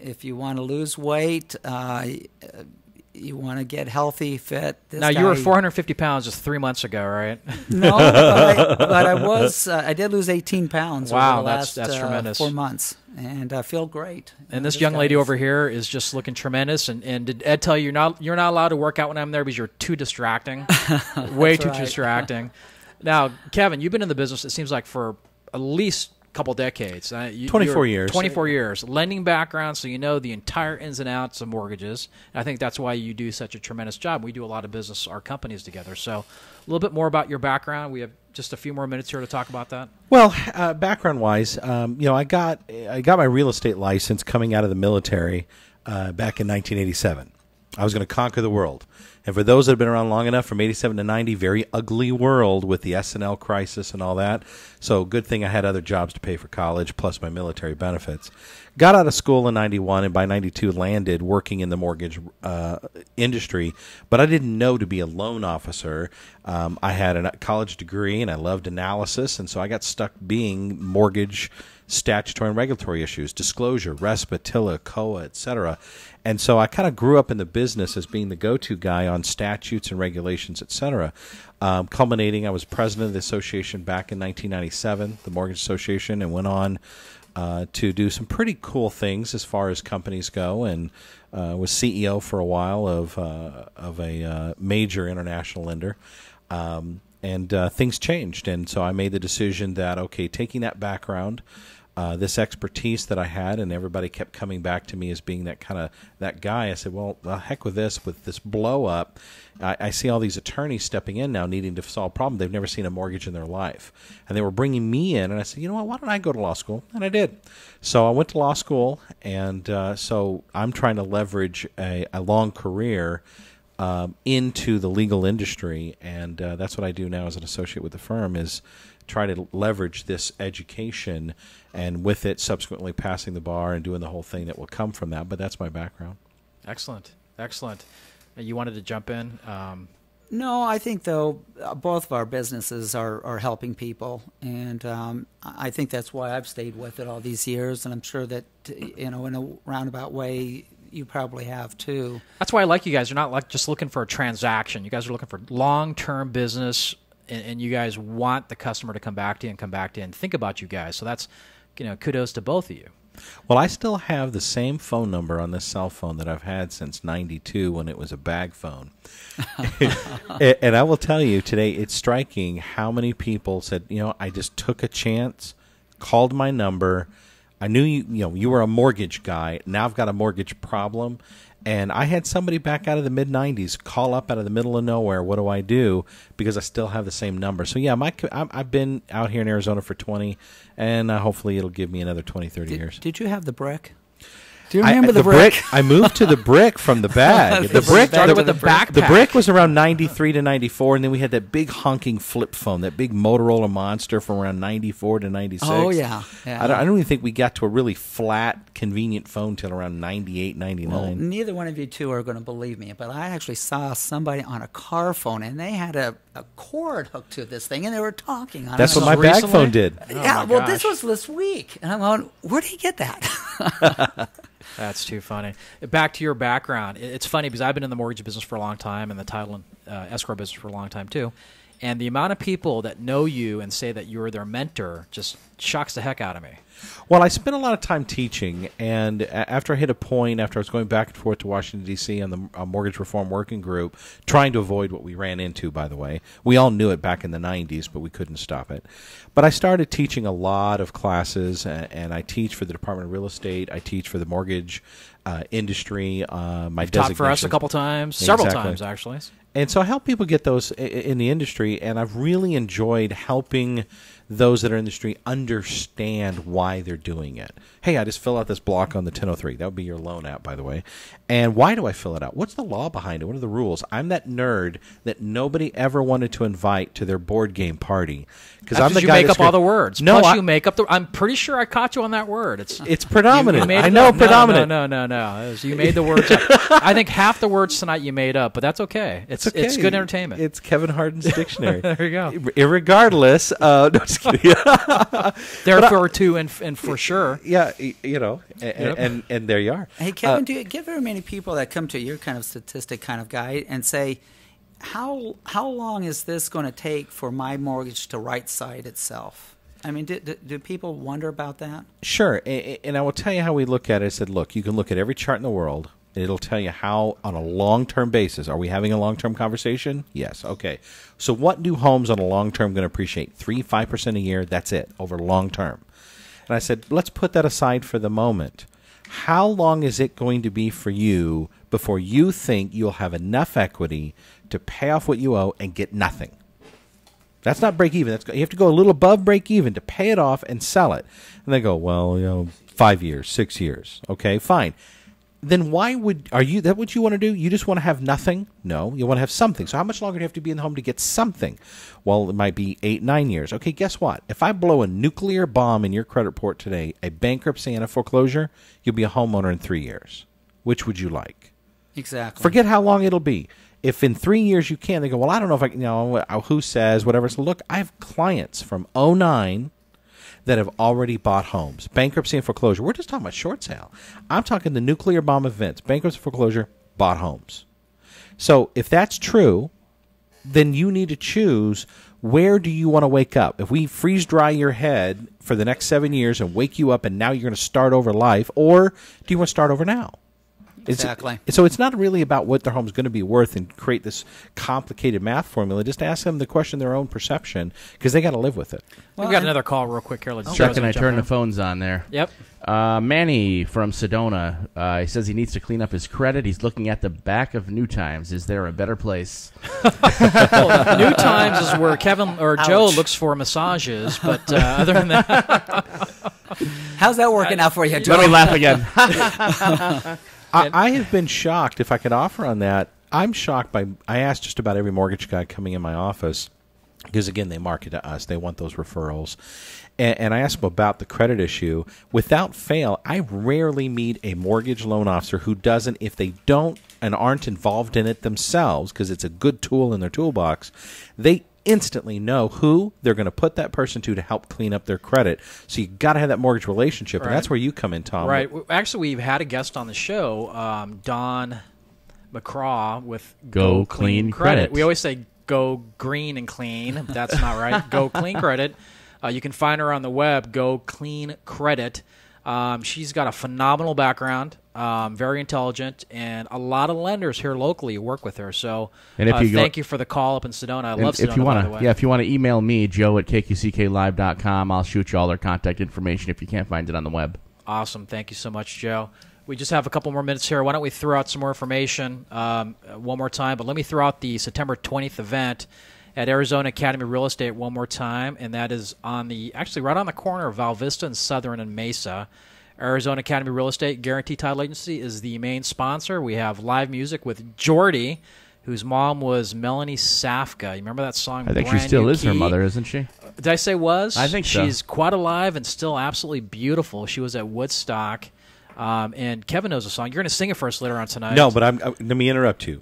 Speaker 2: If you want to lose weight, you want to get healthy, fit.
Speaker 1: Now, you were 450 pounds just 3 months ago, right?
Speaker 2: No, but I was. I did lose 18 pounds over the last
Speaker 1: that's tremendous.
Speaker 2: 4 months, and I feel great.
Speaker 1: And this young lady over here is just looking tremendous. And did Ed tell you you're not allowed to work out when I'm there because you're too distracting? Way too distracting. Now, Kevin, you've been in the business, it seems like, for at least couple decades.
Speaker 3: 24 years.
Speaker 1: 24 years. Lending background, so you know the entire ins and outs of mortgages. And I think that's why you do such a tremendous job. We do a lot of business, our companies together. So a little bit more about your background. We have just a few more minutes here to talk about that.
Speaker 3: Well, background-wise, I got my real estate license coming out of the military back in 1987. I was going to conquer the world. And for those that have been around long enough, from 87 to 90, very ugly world with the S&L crisis and all that. So good thing I had other jobs to pay for college, plus my military benefits. Got out of school in 91, and by 92 landed working in the mortgage industry. But I didn't know to be a loan officer. I had a college degree, and I loved analysis, and so I got stuck being mortgage statutory and regulatory issues, disclosure, RESPA, TILA, COA, etc. And so I kind of grew up in the business as being the go-to guy on statutes and regulations, etc. Culminating, I was president of the association back in 1997, the Mortgage Association, and went on to do some pretty cool things as far as companies go, and was CEO for a while of a major international lender. And things changed, and so I made the decision that, okay, taking that background, this expertise that I had, and everybody kept coming back to me as being that guy. I said, well, heck with this blow up. I see all these attorneys stepping in now needing to solve problems. They've never seen a mortgage in their life. And they were bringing me in, and I said, you know what, why don't I go to law school? And I did. So I went to law school, and so I'm trying to leverage a long career into the legal industry, and that's what I do now as an associate with the firm, is try to leverage this education, and with it subsequently passing the bar and doing the whole thing that will come from that. But that's my background.
Speaker 1: Excellent. You wanted to jump in?
Speaker 2: No, I think, though, both of our businesses are helping people, and I think that's why I've stayed with it all these years, and I'm sure that, in a roundabout way, you probably have, too.
Speaker 1: That's why I like you guys. You're not like just looking for a transaction. You guys are looking for long-term business, and you guys want the customer to come back to you and think about you guys. So that's, kudos to both of you.
Speaker 3: Well, I still have the same phone number on this cell phone that I've had since '92 when it was a bag phone. And I will tell you today, it's striking how many people said, I just took a chance, called my number. I knew you were a mortgage guy. Now I've got a mortgage problem. And I had somebody back out of the mid-'90s call up out of the middle of nowhere. What do I do? Because I still have the same number. So, yeah, I've been out here in Arizona for 20, and hopefully it'll give me another 20, 30 years.
Speaker 2: Did you have the brick? Do you remember the brick?
Speaker 3: I moved to the brick from the bag. The brick
Speaker 1: started with the backpack.
Speaker 3: The brick was around 93 to 94, and then we had that big honking flip phone, that big Motorola monster from around 94 to 96.
Speaker 2: Oh, yeah.
Speaker 3: I don't even think we got to a really flat, convenient phone till around 98, 99.
Speaker 2: Well, neither one of you two are going to believe me, but I actually saw somebody on a car phone, and they had a cord hooked to this thing, and they were talking on it.
Speaker 3: That's what my bag phone did.
Speaker 2: Yeah, well, this was this week. And I'm going, where did he get that?
Speaker 1: That's too funny. Back to your background. It's funny because I've been in the mortgage business for a long time and the title and escrow business for a long time too. And the amount of people that know you and say that you're their mentor just shocks the heck out of me.
Speaker 3: Well, I spent a lot of time teaching, and after I hit a point, after I was going back and forth to Washington, D.C. on the Mortgage Reform Working Group, trying to avoid what we ran into, by the way. We all knew it back in the 90s, but we couldn't stop it. But I started teaching a lot of classes, and I teach for the Department of Real Estate. I teach for the mortgage industry.
Speaker 1: You've taught for us a couple times, several times, actually.
Speaker 3: And so I help people get those in the industry, and I've really enjoyed helping those that are in the industry understand why they're doing it. Hey, I just fill out this block on the 1003. That would be your loan app, by the way. And why do I fill it out? What's the law behind it? What are the rules? I'm that nerd that nobody ever wanted to invite to their board game party.
Speaker 1: Because I'm the guy you make up all the words. No, plus you make up the. I'm pretty sure I caught you on that word.
Speaker 3: It's predominant.
Speaker 1: I know predominant. No. You made the words up. I think half the words tonight you made up, but that's okay. It's okay. It's good entertainment.
Speaker 3: It's Kevin Harden's dictionary.
Speaker 1: There you go.
Speaker 3: Irregardless, no, just kidding.
Speaker 1: Therefore, too, and for sure.
Speaker 3: Yeah, and there you are.
Speaker 2: Hey, Kevin, do you get very many people that come to your kind of statistic kind of guy and say, how long is this going to take for my mortgage to right-side itself? I mean, do people wonder about that?
Speaker 3: Sure, and I will tell you how we look at it. I said, look, you can look at every chart in the world. It'll tell you how, on a long-term basis, are we having a long-term conversation? Yes. Okay. So what do homes on a long-term going to appreciate? 3-5% a year, that's it, over long-term. And I said, let's put that aside for the moment. How long is it going to be for you before you think you'll have enough equity to pay off what you owe and get nothing? That's not break even. You have to go a little above break even to pay it off and sell it. And they go, well, 5 years, 6 years. Okay, fine. Then why are you that what you want to do? You just want to have nothing? No, you want to have something. So how much longer do you have to be in the home to get something? Well, it might be 8, 9 years. Okay, guess what? If I blow a nuclear bomb in your credit report today, a bankruptcy and a foreclosure, you'll be a homeowner in 3 years. Which would you like?
Speaker 2: Exactly.
Speaker 3: Forget how long it'll be. If in 3 years you can, they go, well, I don't know if I can, who says, whatever. So look, I have clients from 2009 that have already bought homes. Bankruptcy and foreclosure. We're just talking about short sale. I'm talking the nuclear bomb events. Bankruptcy, foreclosure, bought homes. So if that's true, then you need to choose where do you want to wake up. If we freeze dry your head for the next 7 years and wake you up and now you're going to start over life, or do you want to start over now?
Speaker 2: Exactly.
Speaker 3: So it's not really about what their home's going to be worth and create this complicated math formula. Just ask them to question their own perception because they got to live with it.
Speaker 1: We've got another call real quick here. Let's
Speaker 4: Chuck and I turn the phones on there.
Speaker 1: Yep.
Speaker 4: Manny from Sedona, he says he needs to clean up his credit. He's looking at the back of New Times. Is there a better place?
Speaker 1: Well, New Times is where Kevin or Joe looks for massages, but other than that...
Speaker 2: How's that working out for you, Joe?
Speaker 4: Let me laugh again.
Speaker 3: I have been shocked, if I could offer on that. I'm shocked by, I asked just about every mortgage guy coming in my office, because again, they market to us. They want those referrals. and I ask them about the credit issue. Without fail, I rarely meet a mortgage loan officer who doesn't, if they don't and aren't involved in it themselves, because it's a good tool in their toolbox, they instantly know who they're going to put that person to help clean up their credit. So you got to have that mortgage relationship, and that's where you come in, Tom.
Speaker 1: Right. Actually, we've had a guest on the show, Don McCraw with
Speaker 4: Go Clean Credit.
Speaker 1: We always say Go Green and Clean. That's not right. Go Clean Credit. You can find her on the web, Go Clean Credit. She's got a phenomenal background, very intelligent, and a lot of lenders here locally who work with her. So
Speaker 4: and if you
Speaker 1: thank you for the call up in Sedona. I love Sedona, by the way.
Speaker 4: Yeah, if you want to email me, joe@kqcklive.com, I'll shoot you all their contact information if you can't find it on the web.
Speaker 1: Awesome. Thank you so much, Joe. We just have a couple more minutes here. Why don't we throw out some more information one more time? But let me throw out the September 20th event at Arizona Academy Real Estate one more time, and that is actually right on the corner of Val Vista and Southern and Mesa. Arizona Academy Real Estate Guarantee Title Agency is the main sponsor. We have live music with Jordy, whose mom was Melanie Safka. You remember that song?
Speaker 4: I think she still is her mother, isn't she?
Speaker 1: Did I say was?
Speaker 4: I think so.
Speaker 1: She's quite alive and still absolutely beautiful. She was at Woodstock, and Kevin knows the song. You're going to sing it for us later on tonight.
Speaker 3: No, but let me interrupt you.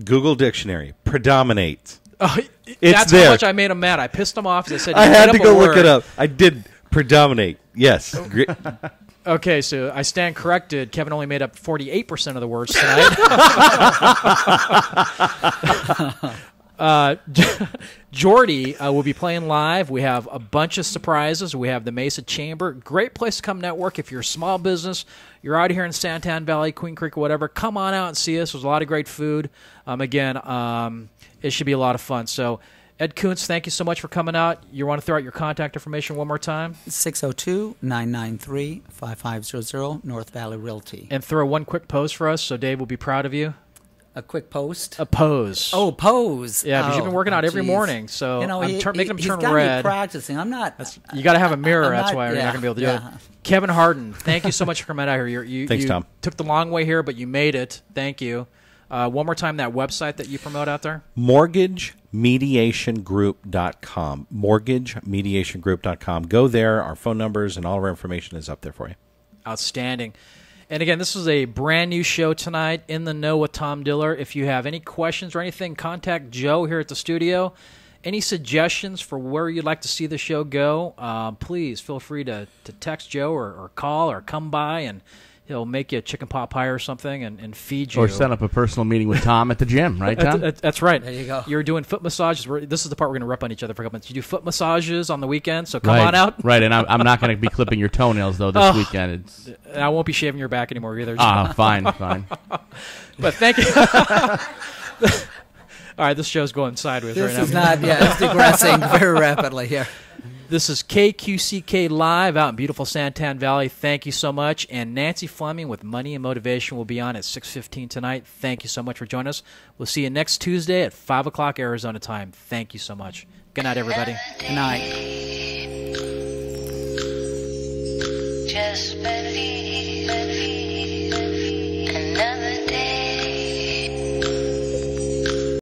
Speaker 3: Google Dictionary, predominate.
Speaker 1: Oh,
Speaker 3: it's
Speaker 1: that's
Speaker 3: there.
Speaker 1: How much I made him mad. I pissed him off. I said,
Speaker 3: I had to go look it up. I did predominate. Yes.
Speaker 1: Okay, so I stand corrected. Kevin only made up 48% of the words tonight. Jordy will be playing live. We have a bunch of surprises. We have the Mesa Chamber. Great place to come network if you're a small business. You're out here in Santan Valley, Queen Creek, or whatever. Come on out and see us. There's a lot of great food. It should be a lot of fun. So, Ed Koontz, thank you so much for coming out. You want to throw out your contact information one more time?
Speaker 2: 602-993-5500, North Valley Realty.
Speaker 1: And throw one quick pose for us so Dave will be proud of you.
Speaker 2: A quick post?
Speaker 1: A pose.
Speaker 2: Oh, pose.
Speaker 1: Yeah, because you've been working out every morning, so
Speaker 2: I'm
Speaker 1: making them turn
Speaker 2: got
Speaker 1: red.
Speaker 2: Me practicing. I'm not.
Speaker 1: You got to have a mirror. That's why you're not going to be able to do it.
Speaker 2: Yeah.
Speaker 1: Kevin Harden, thank you so much for coming out here.
Speaker 3: Thanks, Tom.
Speaker 1: Took the long way here, but you made it. Thank you. One more time, that website that you promote out there?
Speaker 3: MortgageMediationGroup.com. MortgageMediationGroup.com. Go there. Our phone numbers and all of our information is up there for you.
Speaker 1: Outstanding. And again, this is a brand new show tonight, In the Know with Tom Diller. If you have any questions or anything, contact Joe here at the studio. Any suggestions for where you'd like to see the show go, please feel free to text Joe or call or come by, and he'll make you a chicken pot pie or something and feed you.
Speaker 4: Or set up a personal meeting with Tom at the gym, right, Tom?
Speaker 1: That's right.
Speaker 2: There you go.
Speaker 1: You're doing foot massages. This is the part we're going to rip on each other for a couple minutes. You do foot massages on the weekend, so come on out.
Speaker 4: Right, and I'm not going to be clipping your toenails, though, this weekend.
Speaker 1: And I won't be shaving your back anymore either.
Speaker 4: Fine.
Speaker 1: But thank you. All right, this show's going sideways right now.
Speaker 2: This is not, it's digressing very rapidly here.
Speaker 1: This is KQCK Live out in beautiful Santan Valley. Thank you so much. And Nancy Fleming with Money and Motivation will be on at 6:15 tonight. Thank you so much for joining us. We'll see you next Tuesday at 5 o'clock Arizona time. Thank you so much. Good night, everybody.
Speaker 2: Good night.
Speaker 6: Just believe.